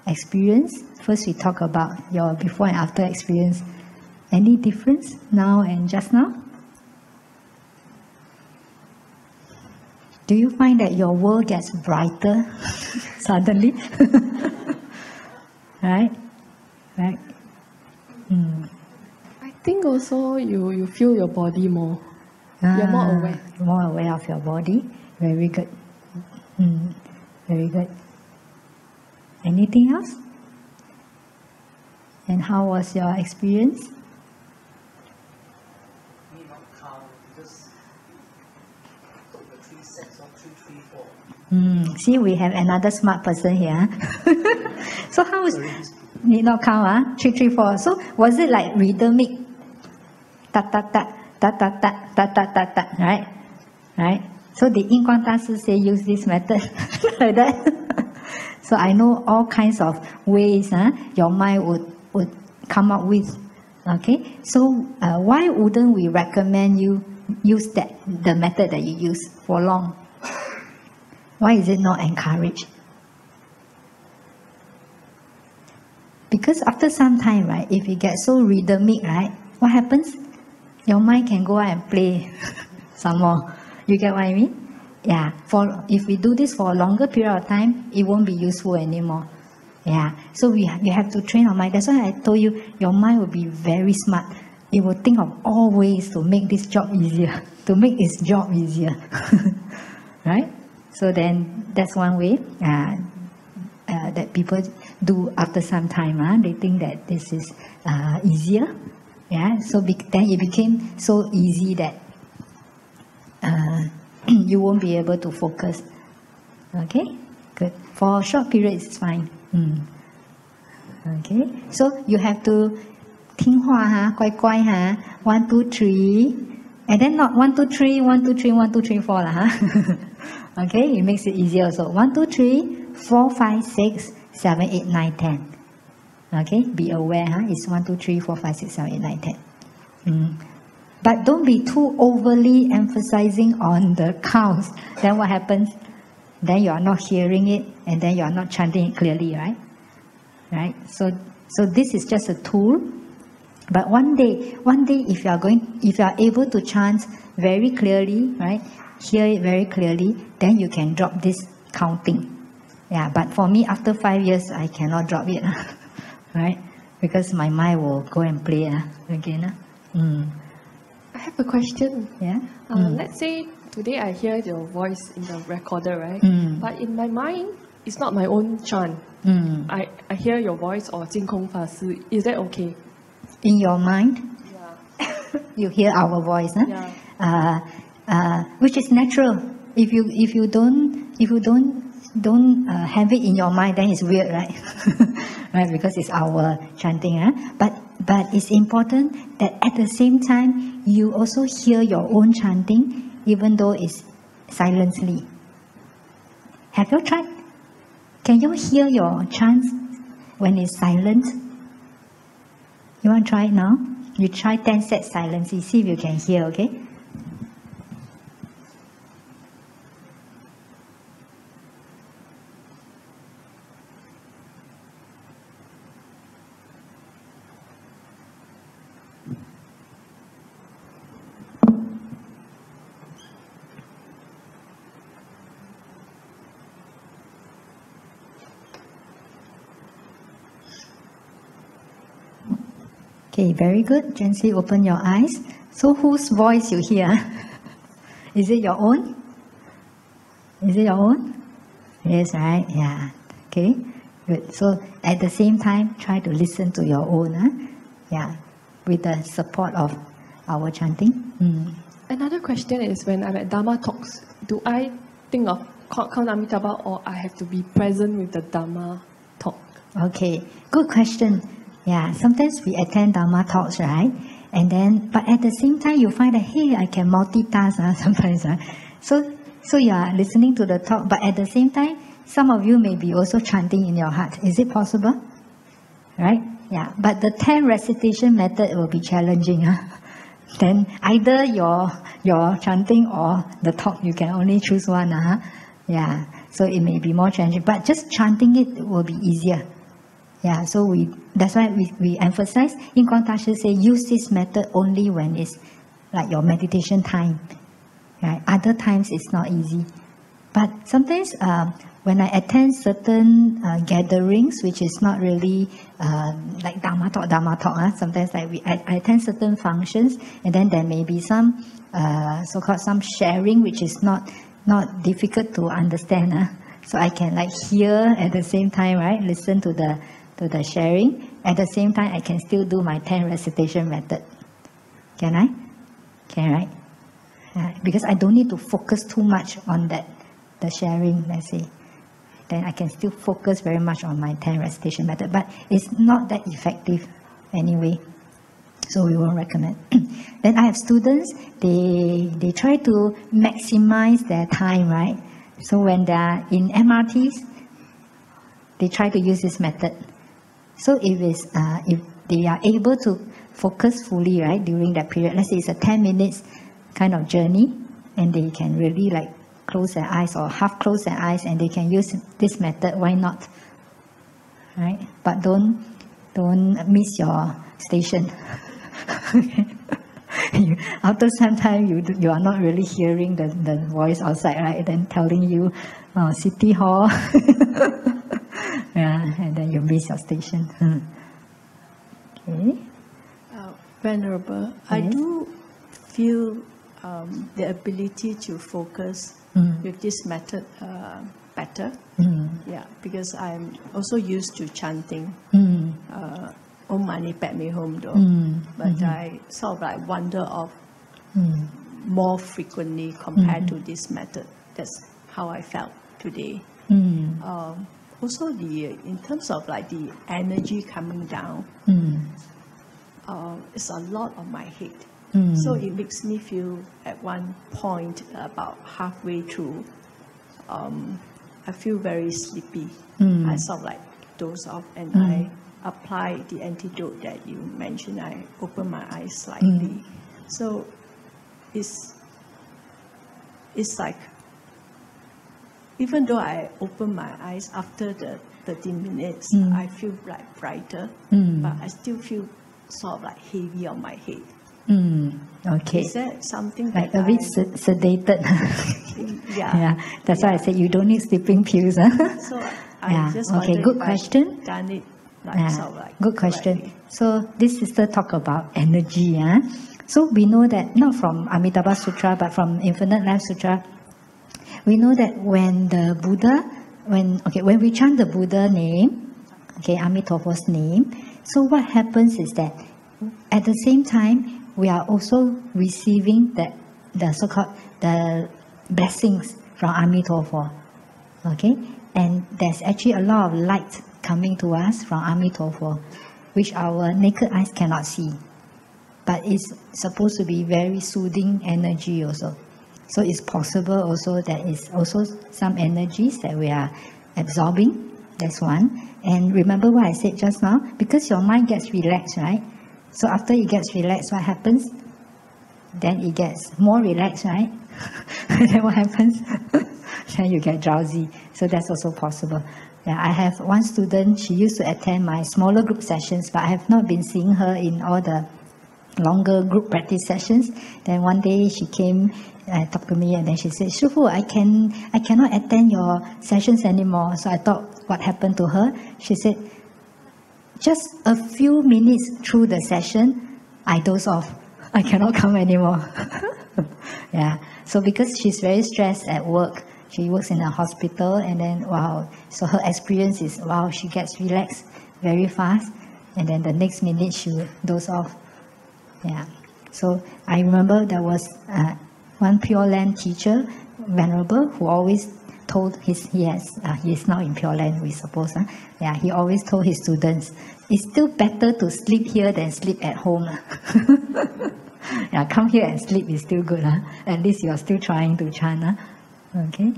experience? First we talk about your before and after experience. Any difference now and just now? Do you find that your world gets brighter suddenly? Right? Right? I think also you feel your body more. You're more aware. More aware of your body. Very good. Very good. Anything else? And how was your experience? See, we have another smart person here. So how is need not count? 3, 3, 4. So was it like rhythmic? Ta ta ta ta ta ta ta ta ta ta. Right, right. So the Yin Guang Dashi say use this method like that. So I know all kinds of ways your mind would come up with. Okay. So why wouldn't we recommend you use the method that you use for long? Why is it not encouraged? Because after some time, right, if it gets so rhythmic, right, what happens? Your mind can go out and play some more. You get what I mean? Yeah. If we do this for a longer period of time, it won't be useful anymore. Yeah. So you have to train our mind. That's why I told you, your mind will be very smart. It will think of all ways to make this job easier, to make its job easier. Right? So then that's one way that people do after some time. They think that this is easier. Yeah. So then it became so easy that you won't be able to focus. Okay. Good. For a short period, it's fine. Okay. So you have to 听话乖乖1, 2, 3, and then not 1, 2, 3, 1, 2, 3, 1, 2, 3, 4 Okay, it makes it easier also. 1, 2, 3, 4, 5, 6, 7, 8, 9, 10. Okay, be aware, it's 1, 2, 3, 4, 5, 6, 7, 8, 9, 10. But don't be too overly emphasizing on the counts. Then what happens? Then you are not hearing it, and then you are not chanting it clearly, right? Right. So this is just a tool. But one day, if you are able to chant very clearly, right? Hear it very clearly, then you can drop this counting. Yeah, but for me, after 5 years, I cannot drop it, right? Because my mind will go and play again. I have a question. Yeah. Let's say today I hear your voice in the recorder, right? But in my mind, it's not my own chant. I hear your voice or 净空法师. Is that okay? In your mind, yeah. you hear our voice, Yeah. Which is natural. If you don't have it in your mind, then it's weird, right? Right, because it's our chanting. But it's important that at the same time you also hear your own chanting, even though it's silently. Have you tried? Can you hear your chants when it's silent? You want to try it now? You try 10 sets silence. See if you can hear, okay? Okay, very good. Gently open your eyes. So whose voice you hear? Is it your own? Is it your own? Yes, right? Yeah. Okay, good. So at the same time, try to listen to your own. Yeah, with the support of our chanting. Another question is when I'm at Dharma talks, do I think of count Amitabha, or I have to be present with the Dhamma talk? Okay, good question. Yeah, sometimes we attend Dhamma talks, right? And then, but at the same time, you find that, hey, I can multitask sometimes. So you are listening to the talk, but at the same time, some of you may be also chanting in your heart. Is it possible? Right? Yeah, but the 10 recitation method will be challenging. Then either your chanting or the talk, you can only choose one. Yeah, so it may be more challenging, but just chanting it will be easier. Yeah, so that's why we emphasize, Yin Guang Dashi say, use this method only when it's like your meditation time. Right? Other times it's not easy. But sometimes when I attend certain gatherings, which is not really like Dhamma talk, sometimes like I attend certain functions, and then there may be some so-called some sharing, which is not difficult to understand. So I can like hear at the same time, right? Listen to the sharing. At the same time, I can still do my 10 recitation method. Can I? Can, right? Because I don't need to focus too much on the sharing, let's say. Then I can still focus very much on my 10 recitation method. But it's not that effective anyway. So we won't recommend. Then I have students, they try to maximize their time, right? So when they are in MRTs, they try to use this method. So if they are able to focus fully, right, during that period, let's say it's a 10 minutes kind of journey, and they can really like close their eyes or half close their eyes, and they can use this method, why not? Right? But don't miss your station. After some time, you are not really hearing the voice outside, right? Then telling you, City Hall. Yeah, and then you miss your station. Okay. Venerable, yes? I do feel the ability to focus with this method better. Yeah, because I'm also used to chanting. Om Mani Padme Hum though, but I sort of like wonder of more frequently compared to this method. That's how I felt today. Also, in terms of like the energy coming down, it's a lot on my head. So it makes me feel at one point about halfway through, I feel very sleepy. I sort of like doze off, and I apply the antidote that you mentioned. I open my eyes slightly. So it's like, even though I open my eyes after the 30 minutes, I feel like brighter, but I still feel sort of like heavy on my head. Okay. Is that something like that a bit sedated? Yeah. That's why I said you don't need sleeping pills. So I just wondered good if question. I've done it like sort of like good question. correctly. So this sister talk about energy. So we know that not from Amitabha Sutra, but from Infinite Life Sutra. We know that when the Buddha, when we chant the Buddha name, Amituofo's name, so what happens is that at the same time, we are also receiving the so-called the blessings from Amituofo. Okay? And there's actually a lot of light coming to us from Amituofo, which our naked eyes cannot see. But it's supposed to be very soothing energy also. So it's possible also that it's also some energies that we are absorbing. That's one. And remember what I said just now? Because your mind gets relaxed, right? So after it gets relaxed, what happens? Then it gets more relaxed, right? Then what happens? Then you get drowsy. So that's also possible. Yeah, I have one student, she used to attend my smaller group sessions, but I have not been seeing her in all the longer group practice sessions. Then one day she came and talked to me, and then she said, Shifu, I cannot attend your sessions anymore. So I thought, what happened to her? She said, just a few minutes through the session, I doze off. I cannot come anymore. Yeah. So because she's very stressed at work, she works in a hospital, and then so her experience is she gets relaxed very fast, and then the next minute she will doze off. Yeah. So I remember there was one Pure Land teacher. Venerable who always told he is now in Pure Land, we suppose. Yeah, he always told his students, it's still better to sleep here than sleep at home. Yeah, come here and sleep is still good. At least you are still trying to chant. Okay,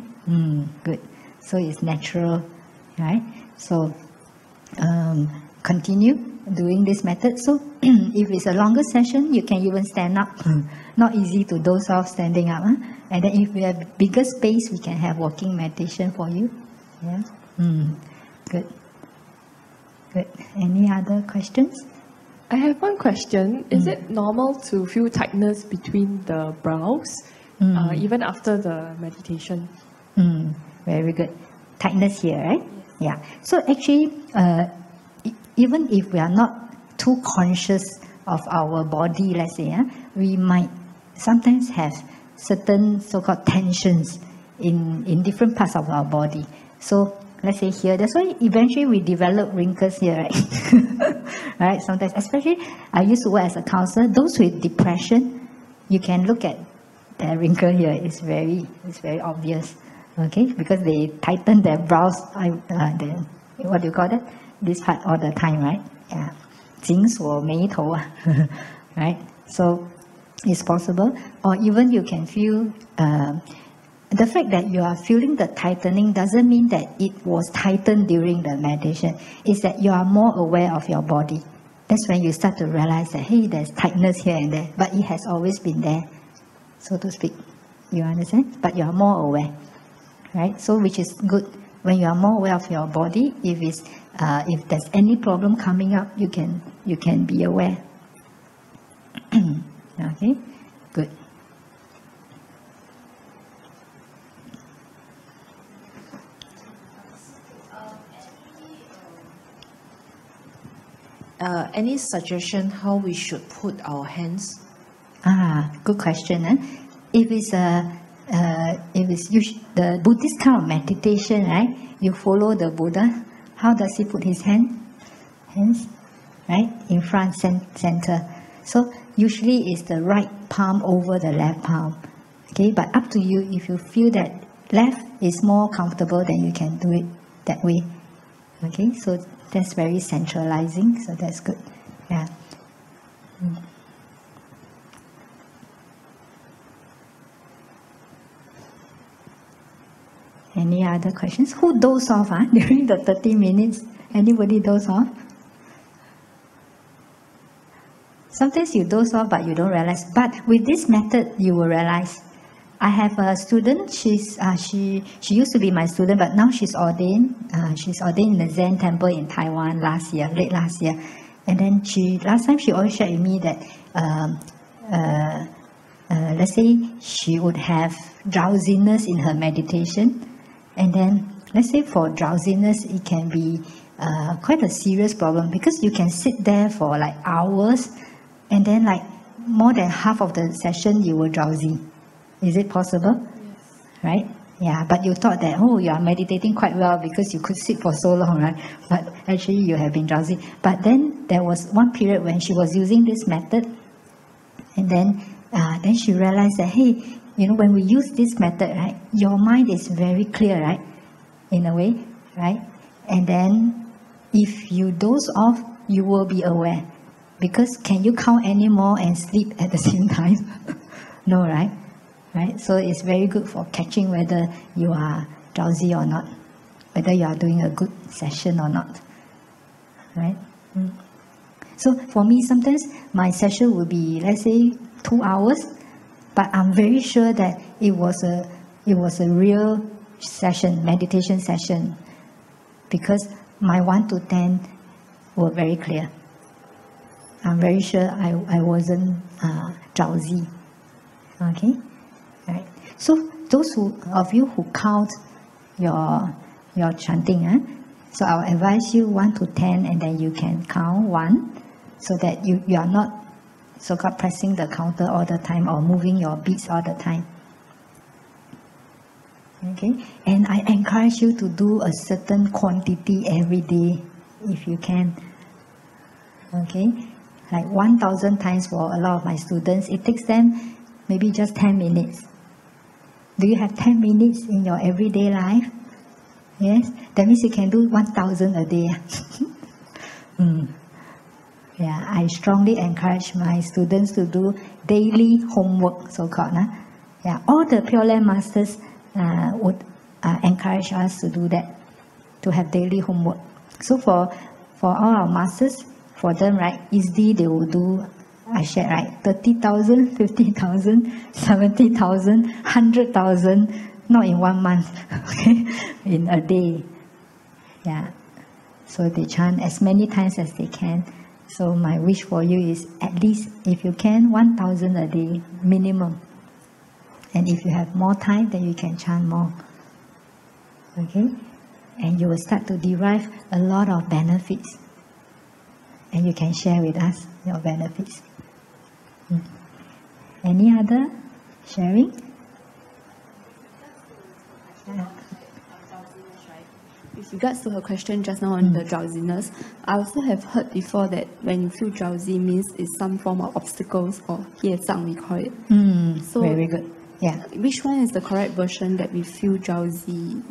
good. So it's natural, right? So continue doing this method. So if it's a longer session, you can even stand up. Not easy to doze off standing up. And then if we have bigger space, we can have walking meditation for you. Yeah. Good. Good. Any other questions? I have one question. Is it normal to feel tightness between the brows, even after the meditation? Very good. Tightness here, right? Yes. Yeah. So actually, even if we are not too conscious of our body, let's say, we might sometimes have certain so-called tensions in different parts of our body. So let's say here, that's why eventually we develop wrinkles here, right? Right? Sometimes, especially I used to work as a counselor, those with depression, you can look at the wrinkle here. It's very obvious, okay? Because they tighten their brows, what do you call that? This part all the time, right? Yeah. 紧锁眉头, right? So it's possible. Or even you can feel, the fact that you are feeling the tightening doesn't mean that it was tightened during the meditation. It's that you are more aware of your body. That's when you start to realize that, hey, there's tightness here and there, but it has always been there, so to speak. You understand? But you are more aware, right? So which is good. When you are more aware of your body, if there's any problem coming up, you can be aware. Okay, good. Any suggestion how we should put our hands? Good question. If it's the Buddhist kind of meditation, right? You follow the Buddha. How does he put his hands? Right? In front, center. So usually it's the right palm over the left palm. Okay, but up to you. If you feel that left is more comfortable, then you can do it that way. Okay, so that's very centralizing, so that's good. Yeah. Any other questions? Who doze off during the 30 minutes? Anybody doze off? Sometimes you doze off but you don't realize. But with this method, you will realize. I have a student, she used to be my student, but now she's ordained. She's ordained in the Zen temple in Taiwan late last year. And then last time she always shared with me that, let's say she would have drowsiness in her meditation. And then, let's say for drowsiness, it can be quite a serious problem because you can sit there for like hours and then like more than half of the session you were drowsy. Is it possible? Yes. Right? Yeah, but you thought that, oh, you are meditating quite well because you could sit for so long, right? But actually you have been drowsy. But then there was one period when she was using this method, and then she realized that, hey, when we use this method, right, your mind is very clear, right? In a way, right? And then if you doze off, you will be aware. Because can you count anymore and sleep at the same time? No, right? Right? So it's very good for catching whether you are drowsy or not, whether you are doing a good session or not. Right? So for me, sometimes my session will be, let's say, 2 hours, but I'm very sure that it was a real session, meditation session, because my 1 to 10 were very clear. I'm very sure I wasn't drowsy. Okay? Right. So those of you who count your chanting, so I'll advise you 1 to 10, and then you can count 1, so that you are not so-called pressing the counter all the time or moving your beats all the time. Okay, and I encourage you to do a certain quantity every day if you can. Okay, like 1,000 times for a lot of my students, it takes them maybe just 10 minutes. Do you have 10 minutes in your everyday life? Yes? That means you can do 1,000 a day. Yeah, I strongly encourage my students to do daily homework, so-called. Yeah, all the Pure Land Masters would encourage us to do that, to have daily homework. So for all our masters, for them, right, easily they will do, I shared, right, 30,000, 50,000, 70,000, 100,000, not in 1 month, okay, in a day. Yeah, so they chant as many times as they can. So my wish for you is at least, if you can, 1,000 a day, minimum. And if you have more time, then you can chant more. Okay? And you will start to derive a lot of benefits. And you can share with us your benefits. Any other sharing? With regards to her question just now on the drowsiness, I also have heard before that when you feel drowsy means it's some form of obstacles or 业障 we call it. So Very good. Yeah. Which one is the correct version that we feel drowsy?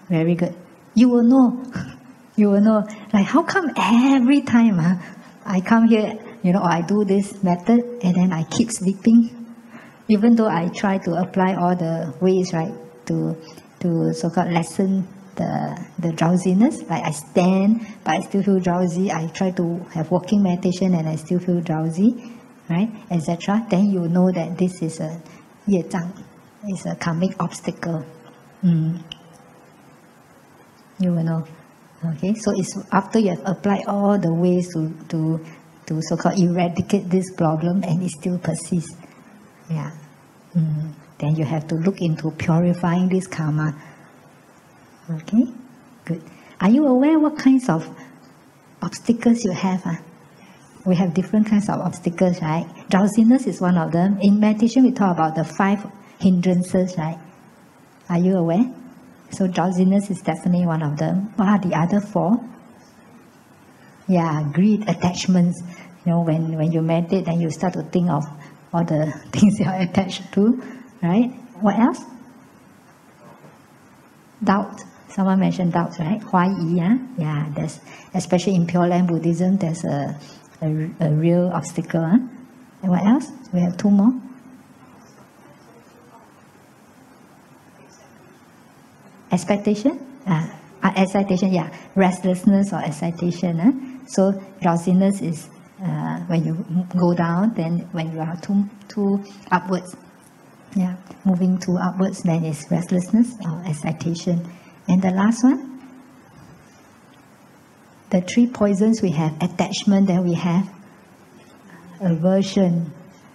Very good. You will know. You will know. Like how come every time I come here, or I do this method and then I keep sleeping, even though I try to apply all the ways, right, to so-called lessen the drowsiness. Like I stand, but I still feel drowsy. I try to have walking meditation and I still feel drowsy, right, etc. Then you know that this is a 业障, is a karmic obstacle. You will know. Okay, so it's after you have applied all the ways to so-called eradicate this problem and it still persists. Yeah. Then you have to look into purifying this karma. Okay, good. Are you aware what kinds of obstacles you have? We have different kinds of obstacles, right? Drowsiness is one of them. In meditation, we talk about the 5 hindrances, right? Are you aware? So drowsiness is definitely one of them. What are the other 4? Yeah, greed, attachments. When you meditate, then you start to think of all the things you are attached to, right? What else? Doubt. Someone mentioned doubt, right? 怀疑, yeah. There's, especially in Pure Land Buddhism, there's a real obstacle. And what else? We have 2 more. Expectation? Excitation, yeah. Restlessness or excitation. So drowsiness is when you go down, then when you are too upwards. Yeah, moving too upwards, then it's restlessness or excitation. And the last one? The 3 poisons we have: attachment, then we have aversion,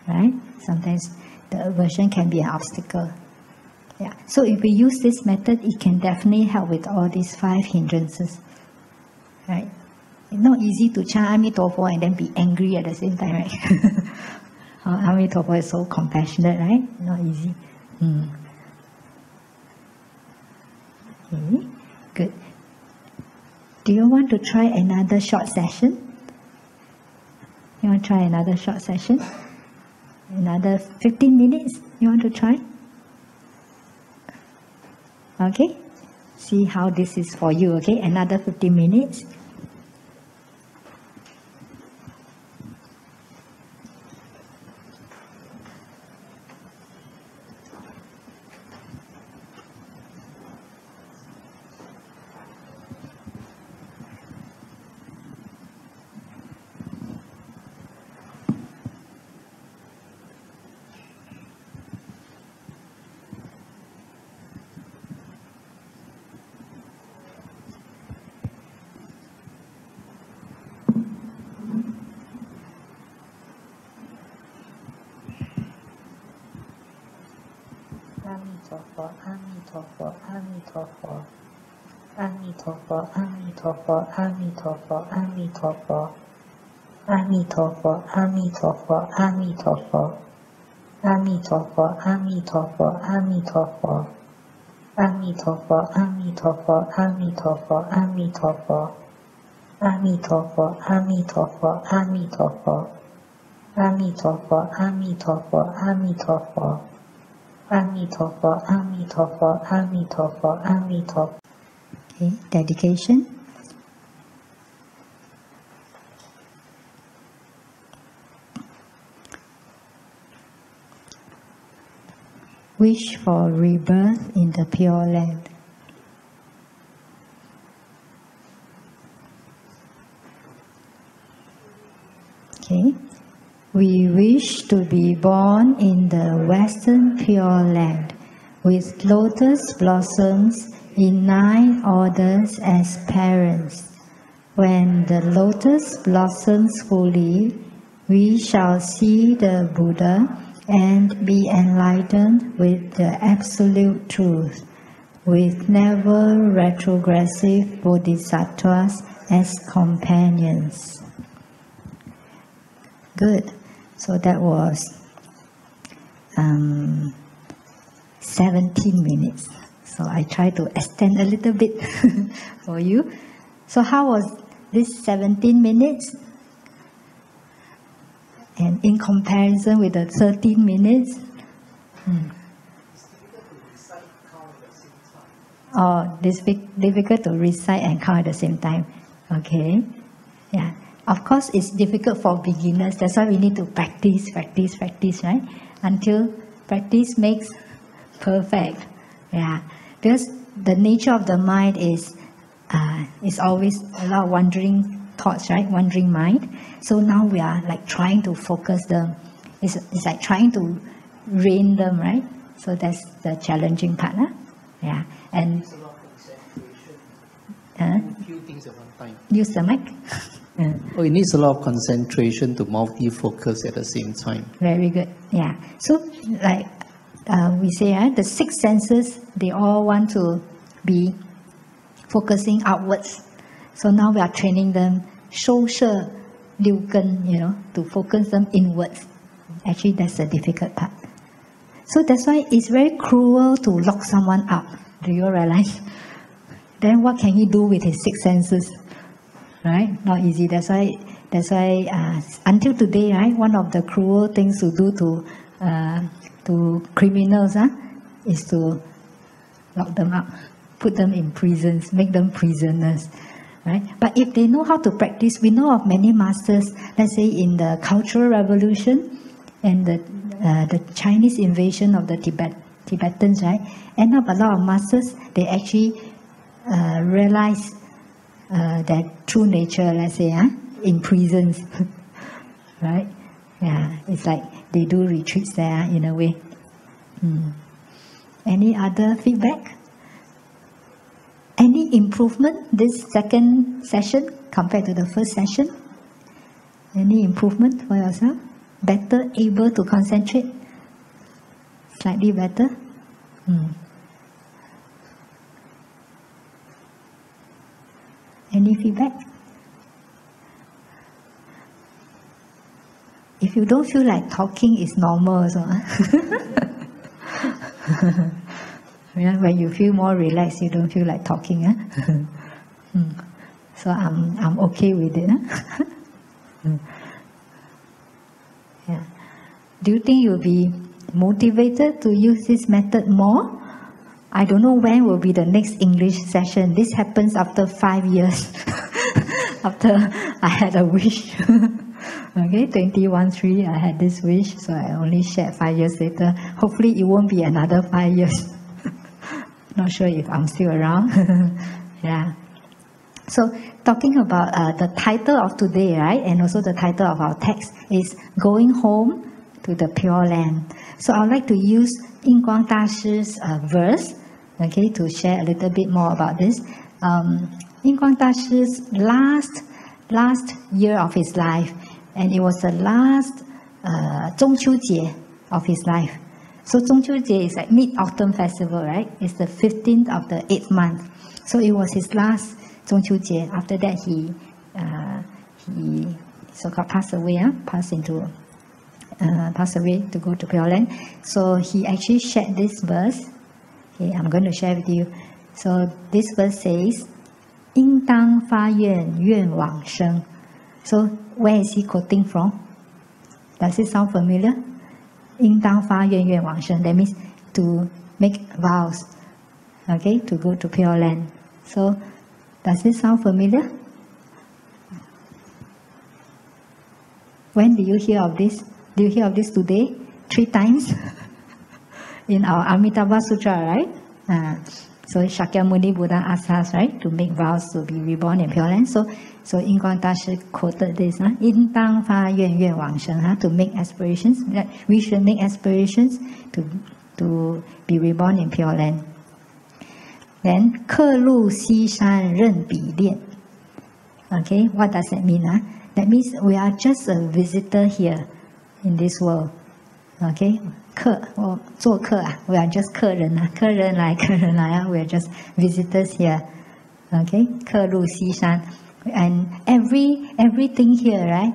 right? Sometimes the aversion can be an obstacle. Yeah. So if we use this method, it can definitely help with all these 5 hindrances. Right? It's not easy to chant Amitofo and then be angry at the same time, right? Amitofo is so compassionate, right? Not easy. Okay, good. Do you want to try another short session? You want to try another short session? Another 15 minutes? You want to try? Okay, see how this is for you. Okay, another 15 minutes. 阿弥陀佛，阿弥陀佛，阿弥陀佛，阿弥陀佛。Okay, dedication. Wish for rebirth in the Pure Land. Okay. We wish to be born in the Western Pure Land with lotus blossoms in 9 orders as parents. When the lotus blossoms fully, we shall see the Buddha and be enlightened with the absolute truth, with never retrogressive bodhisattvas as companions. Good. So that was 17 minutes. So I try to extend a little bit for you. So how was this 17 minutes? And in comparison with the 13 minutes? Oh, this difficult to recite and count at the same time. Okay. Yeah. Of course, it's difficult for beginners. That's why we need to practice, right? Until practice makes perfect. Yeah. Because the nature of the mind is always a lot of wandering thoughts, right? Wandering mind. So now we are like trying to focus them. It's like trying to rein them, right? So that's the challenging part, huh? Yeah. And few things at one time. Use the mic. Oh, it needs a lot of concentration to multi-focus at the same time. Very good. Yeah. So, like we say, the 6 senses, they all want to be focusing outwards. So now we are training them, 收摄六根, to focus them inwards. Actually, that's the difficult part. So that's why it's very cruel to lock someone up. Do you realize? Then what can he do with his 6 senses? Right? Not easy. That's why until today, right, one of the cruel things to do to criminals is to lock them up, put them in prisons, make them prisoners. Right? But if they know how to practice, we know of many masters, let's say in the Cultural Revolution and the Chinese invasion of the Tibetans, right? End up a lot of masters, they actually realize that true nature, let's say, in prisons, right? Yeah, it's like they do retreats there in a way. Any other feedback? Any improvement this second session compared to the first session? Any improvement for yourself? Better able to concentrate? Slightly better? Any feedback? If you don't feel like talking, it's normal also. When you feel more relaxed, you don't feel like talking. So I'm okay with it. Yeah. Do you think you'll be motivated to use this method more? I don't know when will be the next English session. This happens after 5 years. After I had a wish. Okay, 21-3, I had this wish, so I only shared 5 years later. Hopefully it won't be another 5 years. Not sure if I'm still around. Yeah. So talking about the title of today, right, and also the title of our text is Going Home to the Pure Land. So I'd like to use Yin Guang Dashi's verse, okay, to share a little bit more about this. Yin Guang Dashi's last year of his life, and it was the last 中秋节 of his life. So 中秋节 is like Mid-Autumn Festival, right? It's the 15th of the 8th month. So it was his last 中秋节. After that, he so-called passed away, passed away to go to Pure Land. So he actually shared this verse. Okay, I'm going to share with you. So this verse says, 应当发愿愿往生. So where is he quoting from? Does it sound familiar? 应当发愿愿往生. That means to make vows, okay, to go to Pure Land. So, does it sound familiar? When do you hear of this? Do you hear of this today? 3 times in our Amitabha Sutra, right? So Shakyamuni Buddha asked us, right, to make vows to be reborn in Pure Land. So Yin Guang Dashi quoted this, 应当发愿愿往生, to make aspirations. That we should make aspirations to be reborn in Pure Land. Then 客路西山任彼恋. Okay, what does that mean? That means we are just a visitor here in this world. Okay, 做客 we are just 客人 客人来 we are just visitors here. Okay, 客路西山. And everything here, right?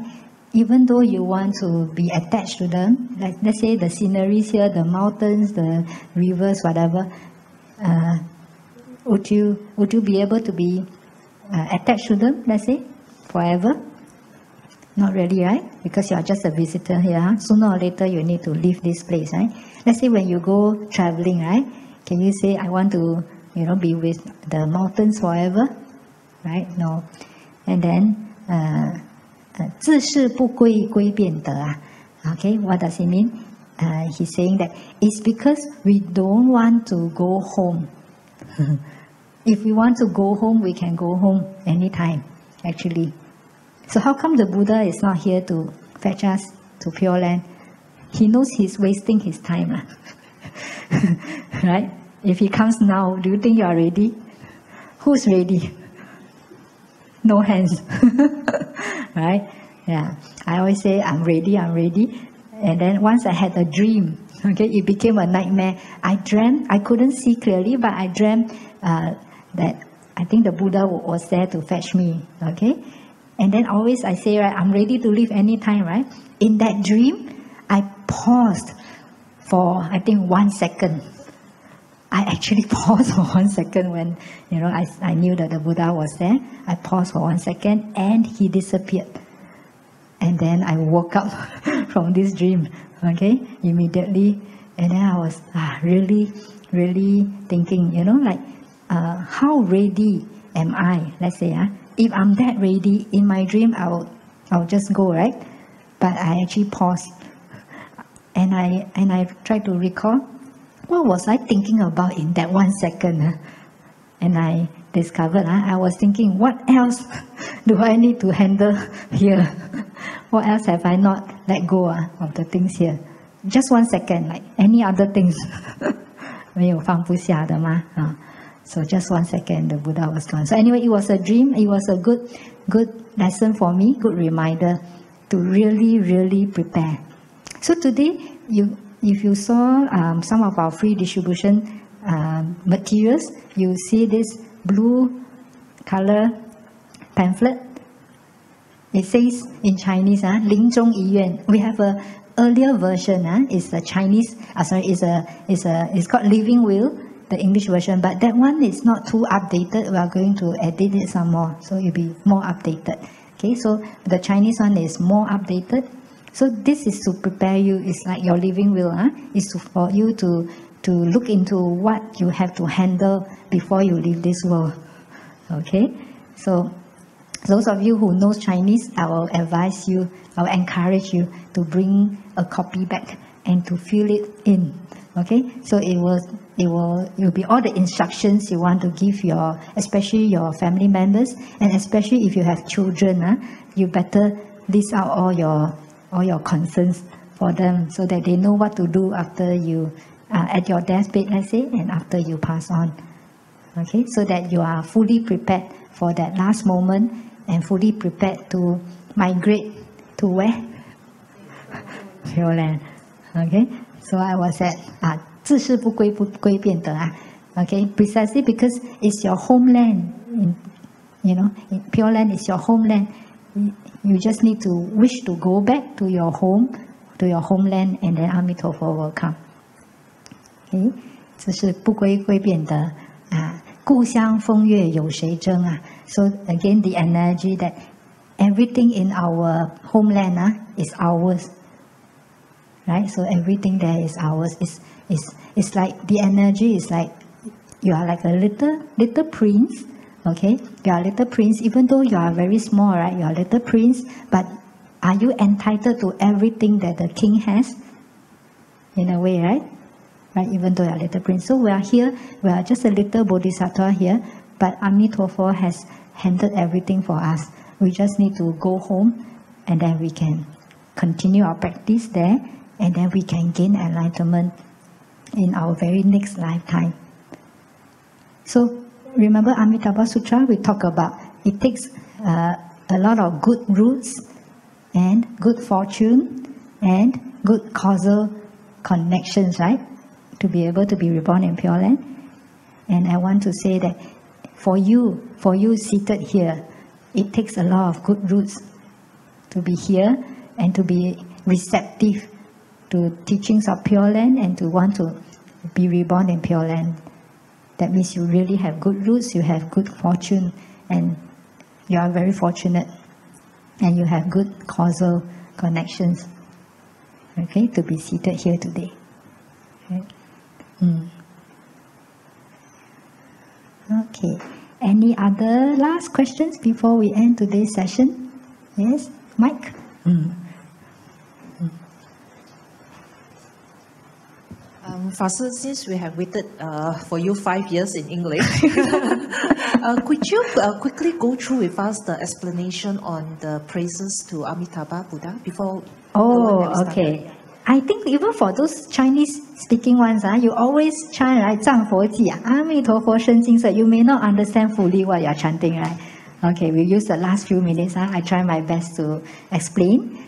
Even though you want to be attached to them, like let's say the sceneries here, the mountains, the rivers, whatever, would you be able to be attached to them, let's say, forever? Not really, right? Because you are just a visitor here. Sooner or later, you need to leave this place, right? Let's say when you go traveling, right? Can you say, I want to, be with the mountains forever? Right? No. And then, 自是不归归变得. Okay, what does he mean? He's saying that it's because we don't want to go home. If we want to go home, we can go home anytime, actually. So how come the Buddha is not here to fetch us to Pure Land? He knows he's wasting his time. Right? If he comes now, do you think you are ready? Who's ready? No hands. Right? Yeah. I always say, I'm ready. And then once I had a dream, okay, it became a nightmare. I dreamt, I couldn't see clearly, but I dreamt that I think the Buddha was there to fetch me. Okay? And then always I say, right, I'm ready to leave anytime, right? In that dream, I paused for, I think, 1 second. I actually paused for 1 second when, I knew that the Buddha was there. I paused for 1 second and he disappeared. And then I woke up from this dream, okay, immediately. And then I was really, really thinking, how ready am I, let's say, if I'm that ready, in my dream, I'll just go, right? But I actually paused. And I tried to recall, what was I thinking about in that 1 second? And I discovered, I was thinking, what else do I need to handle here? What else have I not let go of the things here? Just 1 second, like any other things. 没有放不下的吗? So just 1 second, the Buddha was gone. So anyway, it was a dream. It was a good lesson for me, good reminder to really, really prepare. So today, if you saw some of our free distribution materials, you see this blue color pamphlet. It says in Chinese, 临终遗愿. We have a earlier version. It's a Chinese. It's called Living Will, the English version. But that one is not too updated. We are going to edit it some more, so it'll be more updated. Okay, so the Chinese one is more updated. So this is to prepare you. It's like your living will. It's for you to look into what you have to handle before you leave this world. Okay, so those of you who know Chinese, I will advise you, I will encourage you to bring a copy back and to fill it in. Okay, so it will be all the instructions you want to give especially your family members, and especially if you have children, you better list out all your concerns for them so that they know what to do after you at your deathbed, let's say, and after you pass on. Okay, so that you are fully prepared for that last moment and fully prepared to migrate to where? Pure Land. Okay, so I was at 自是不归不归变得. Okay, precisely because it's your homeland. Pure Land is your homeland. You just need to wish to go back to your home, to your homeland, and then Amitofo will come. Okay, 这是不归归变得故乡风月有谁争 So again, the analogy that everything in our homeland is ours, right? So everything there is ours. It's it's like the energy is like you are like a little prince. Okay, you are a little prince, even though you are very small, right? You are a little prince, but are you entitled to everything that the king has? In a way, right? Right, even though you are a little prince. So we are here, we are just a little bodhisattva here, but Amitofo has handled everything for us. We just need to go home, and then we can continue our practice there, and then we can gain enlightenment in our very next lifetime. So remember Amitabha Sutra, we talk about it takes a lot of good roots and good fortune and good causal connections, right? To be able to be reborn in Pure Land. And I want to say that for you seated here, it takes a lot of good roots to be here and to be receptive to teachings of Pure Land and to want to be reborn in Pure Land. That means you really have good roots, you have good fortune, and you are very fortunate, and you have good causal connections, okay, to be seated here today. Okay. Okay. Any other last questions before we end today's session? Yes, Mike? Faster, since we have waited for you 5 years in English, could you quickly go through with us the explanation on the praises to Amitabha Buddha before? Oh, okay. I think even for those Chinese-speaking ones, you always chant, right? 藏佛偈, Amitofo Shen Jing Se. You may not understand fully what you are chanting, right? Okay, we use the last few minutes. I try my best to explain.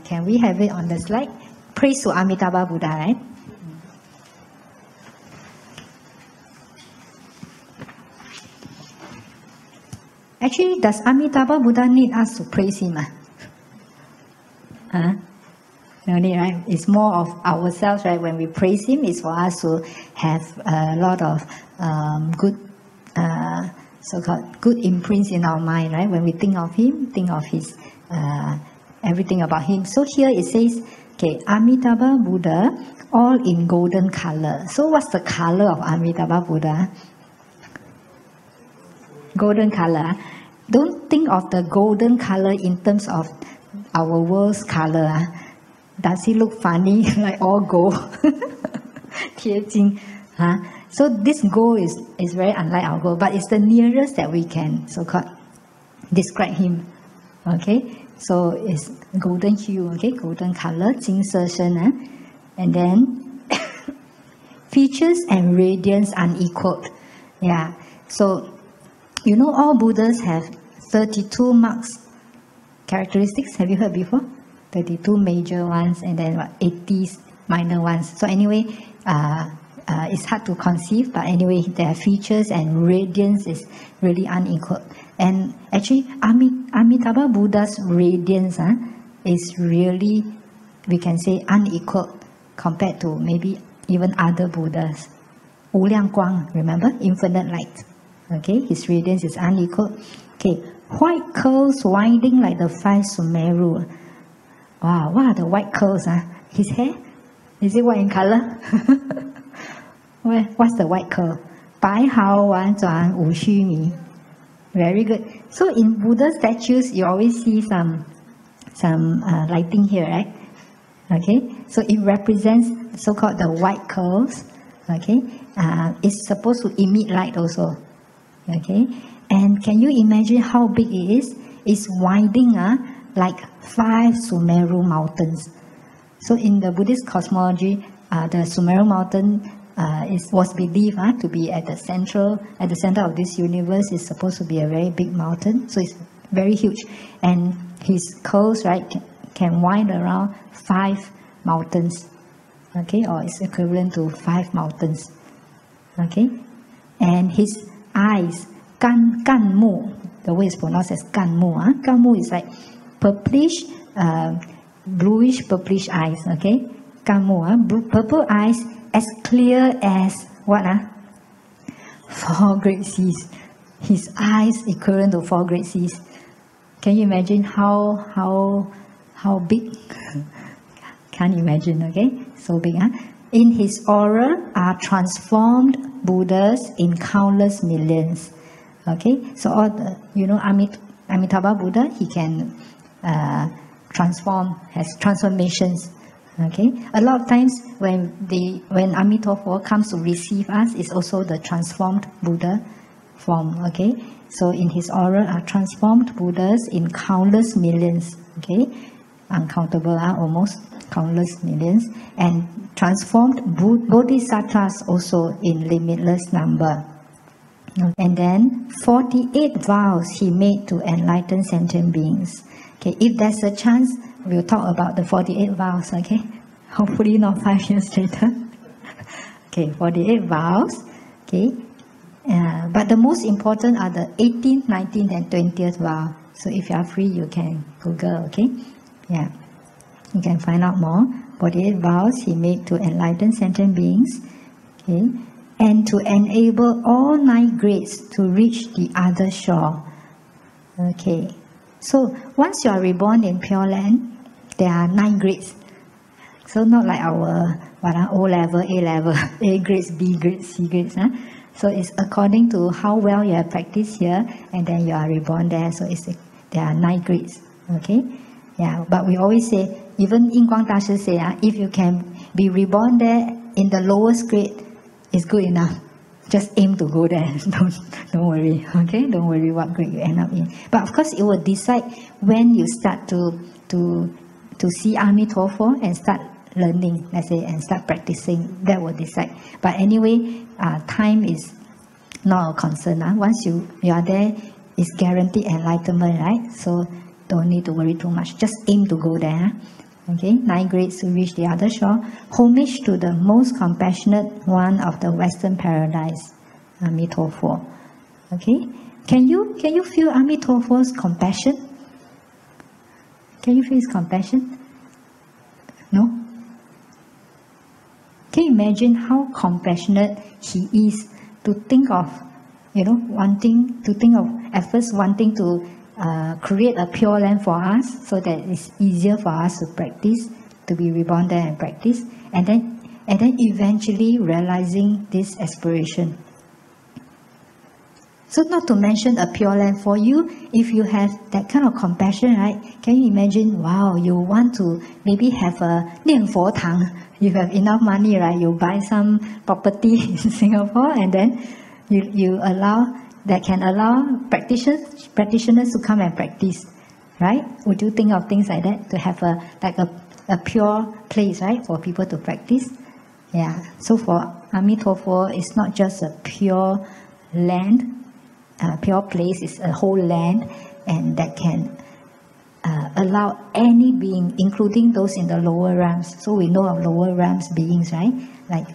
Can we have it on the slide? Praise to Amitabha Buddha, right? Actually, does Amitabha Buddha need us to praise him? No need, right? It's more of ourselves, right? When we praise him, it's for us to have a lot of good, so-called good imprints in our mind, right? When we think of him, think of his everything about him. So here it says, okay, Amitabha Buddha, all in golden color. So what's the color of Amitabha Buddha? Golden color. Don't think of the golden color in terms of our world's color. Does he look funny, like all gold? 贴金. So this gold is very unlike our gold, but it's the nearest that we can so-called describe him. Okay, so it's golden hue, okay, golden color, 金色身, and then features and radiance unequaled. Yeah, so you know all Buddhas have 32 marks characteristics. Have you heard before? 32 major ones and then 80 minor ones. So anyway, it's hard to conceive, but anyway, their features and radiance is really unequaled. And actually, Amitabha Buddha's radiance is really, we can say, unequaled compared to maybe even other Buddhas. 无量光, remember? Infinite light. Okay, his radiance is unequaled. Okay, white curls winding like the 5 Sumeru. Wow, what are the white curls? His hair? Is it white in color? What's the white curl? 白毫婉转无须弥. Very good. So in Buddha statues, you always see some lighting here, right? Okay, so it represents so-called the white curls. Okay, it's supposed to emit light also. Okay, and can you imagine how big it is? It's winding like 5 Sumeru mountains. So in the Buddhist cosmology, the Sumeru mountain was believed to be at the center of this universe. Is supposed to be a very big mountain, so it's very huge, and his curls, right, can wind around 5 mountains. Okay, or it's equivalent to 5 mountains. Okay, and his eyes, gan mu, the way it's pronounced as gan mu. Gan mu is like purplish, bluish purplish eyes. Okay, gan mu, purple eyes as clear as what? 4 great seas. His eyes equivalent to 4 great seas. Can you imagine how big? Can't imagine. Okay, so big. In his aura are transformed Buddhas in countless millions. Okay, so all the, Amitabha Buddha, he can transform, has transformations. Okay, a lot of times when Amitofo comes to receive us, it's also the transformed Buddha form. Okay, so in his aura are transformed Buddhas in countless millions. Okay, uncountable, almost countless millions, and transformed Bodhisattvas also in limitless number. And then 48 vows he made to enlighten sentient beings. Okay, if there's a chance, we'll talk about the 48 vows. Okay, hopefully not 5 years later. Okay, 48 vows. Okay, but the most important are the 18th, 19th, and 20th vow. So if you are free, you can Google. Okay, yeah, you can find out more. 48 vows he made to enlighten sentient beings. Okay, and to enable all 9 grades to reach the other shore. Okay, so once you are reborn in Pure Land, there are 9 grades. So not like our O level, A level, A grades, B grades, C grades. Huh? So it's according to how well you have practiced here, and then you are reborn there. So there are 9 grades. Okay, yeah. But we always say, even Yin Guang Dashi say, if you can be reborn there in the lowest grade, it's good enough. Just aim to go there. Don't worry. Okay, don't worry what grade you end up in. But of course, it will decide when you start to see Amitofo and start learning, let's say, and start practicing. That will decide. But anyway, time is not a concern. Once you are there, it's guaranteed enlightenment, right? So don't need to worry too much. Just aim to go there. Okay, 9 grades to reach the other shore. Homage to the most compassionate one of the Western paradise, Amitofo. Okay, can you feel Amitofo's compassion? Can you feel his compassion? No? Can you imagine how compassionate he is to think of, wanting to create a pure land for us, so that it's easier for us to practice, to be reborn there and practice, and then eventually realizing this aspiration. So not to mention a pure land for you, if you have that kind of compassion, right? Can you imagine? Wow, you want to maybe have a 念佛堂. You have enough money, right? You buy some property in Singapore, and then you can allow practitioners to come and practice, right? Would you think of things like that, to have a pure place, right, for people to practice? Yeah. So for Amitofo, it's not just a pure land, pure place. It's a whole land, and that can allow any being, including those in the lower realms. So we know of lower realms beings, right? Like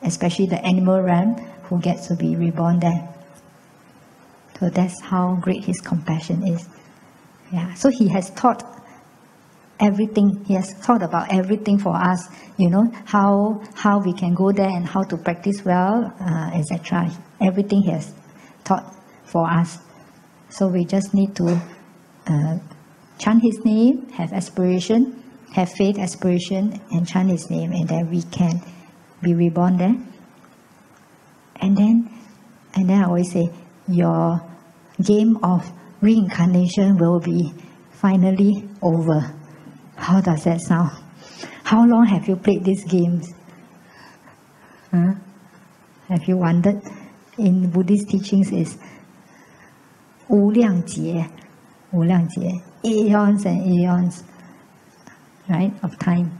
especially the animal realm, who gets to be reborn there. So that's how great his compassion is. Yeah. So he has taught everything. He has thought about everything for us. How we can go there and how to practice well, etc. Everything he has taught for us. So we just need to chant his name, have aspiration, have faith, aspiration, and chant his name, and then we can be reborn there. And then I always say, your game of reincarnation will be finally over. How does that sound? How long have you played these games? Huh? Have you wondered? In Buddhist teachings is 无量劫, eons and eons, right, of time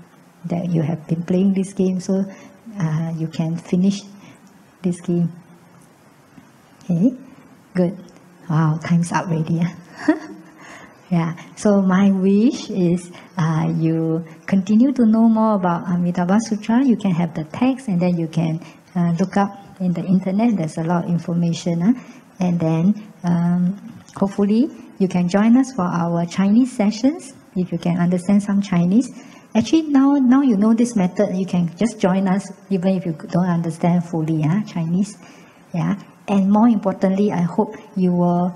that you have been playing this game, so you can finish this game. Okay, good. Wow, time's up already. Yeah, so my wish is you continue to know more about Amitabha Sutra. You can have the text, and then you can look up in the internet. There's a lot of information. And then hopefully you can join us for our Chinese sessions, if you can understand some Chinese. Actually, now you know this method, you can just join us even if you don't understand fully Chinese. Yeah. And more importantly, I hope you will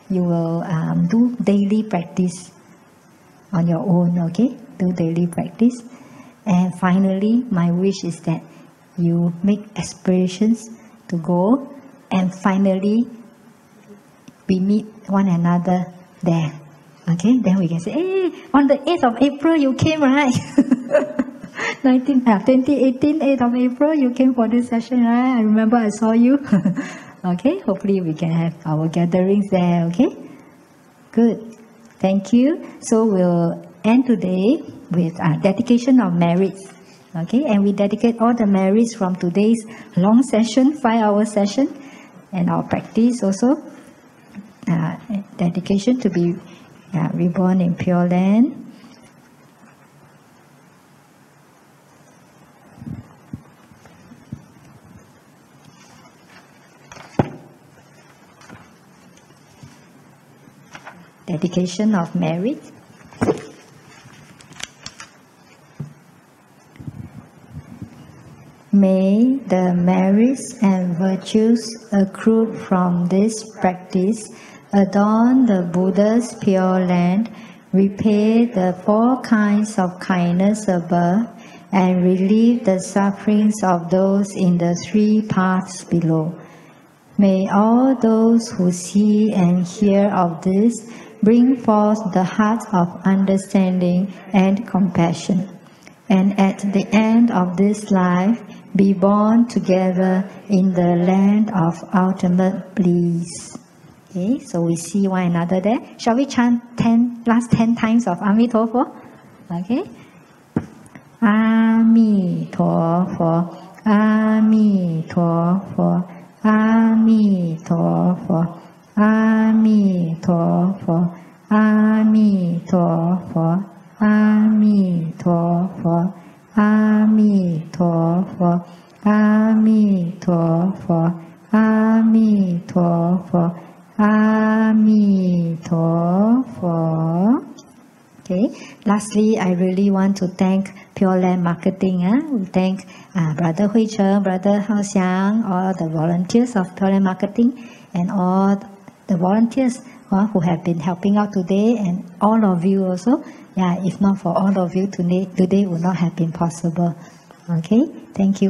do daily practice on your own. Okay, do daily practice, And finally, my wish is that you make aspirations to go, and finally we meet one another there. Okay, then we can say, hey, on the 8th of April you came, right? 2018, 8th of April, you came for this session, right? I remember I saw you. Okay, hopefully we can have our gatherings there, okay? Good, thank you. So we'll end today with dedication of merits. Okay, and we dedicate all the merits from today's long session, 5-hour session, and our practice also. Dedication to be reborn in Pure Land. Dedication of merit. May the merits and virtues accrued from this practice adorn the Buddha's Pure Land, repay the 4 kinds of kindness above, and relieve the sufferings of those in the 3 paths below. May all those who see and hear of this bring forth the heart of understanding and compassion, and at the end of this life be born together in the land of ultimate bliss. Okay, so we see one another there. Shall we chant last 10 times of Amitofo? Okay. Amitofo, Amitofo, Amitofo, Amitofo, Amitofo, Amitofo, Amitofo, Amitofo, Amitofo, Amitofo. Okay. Lastly, I really want to thank Pure Land Marketing. We thank Brother Hui Cheng, Brother Hao Xiang, all the volunteers of Pure Land Marketing, and all the volunteers who have been helping out today, and all of you also. Yeah, if not for all of you today would not have been possible. Okay, thank you.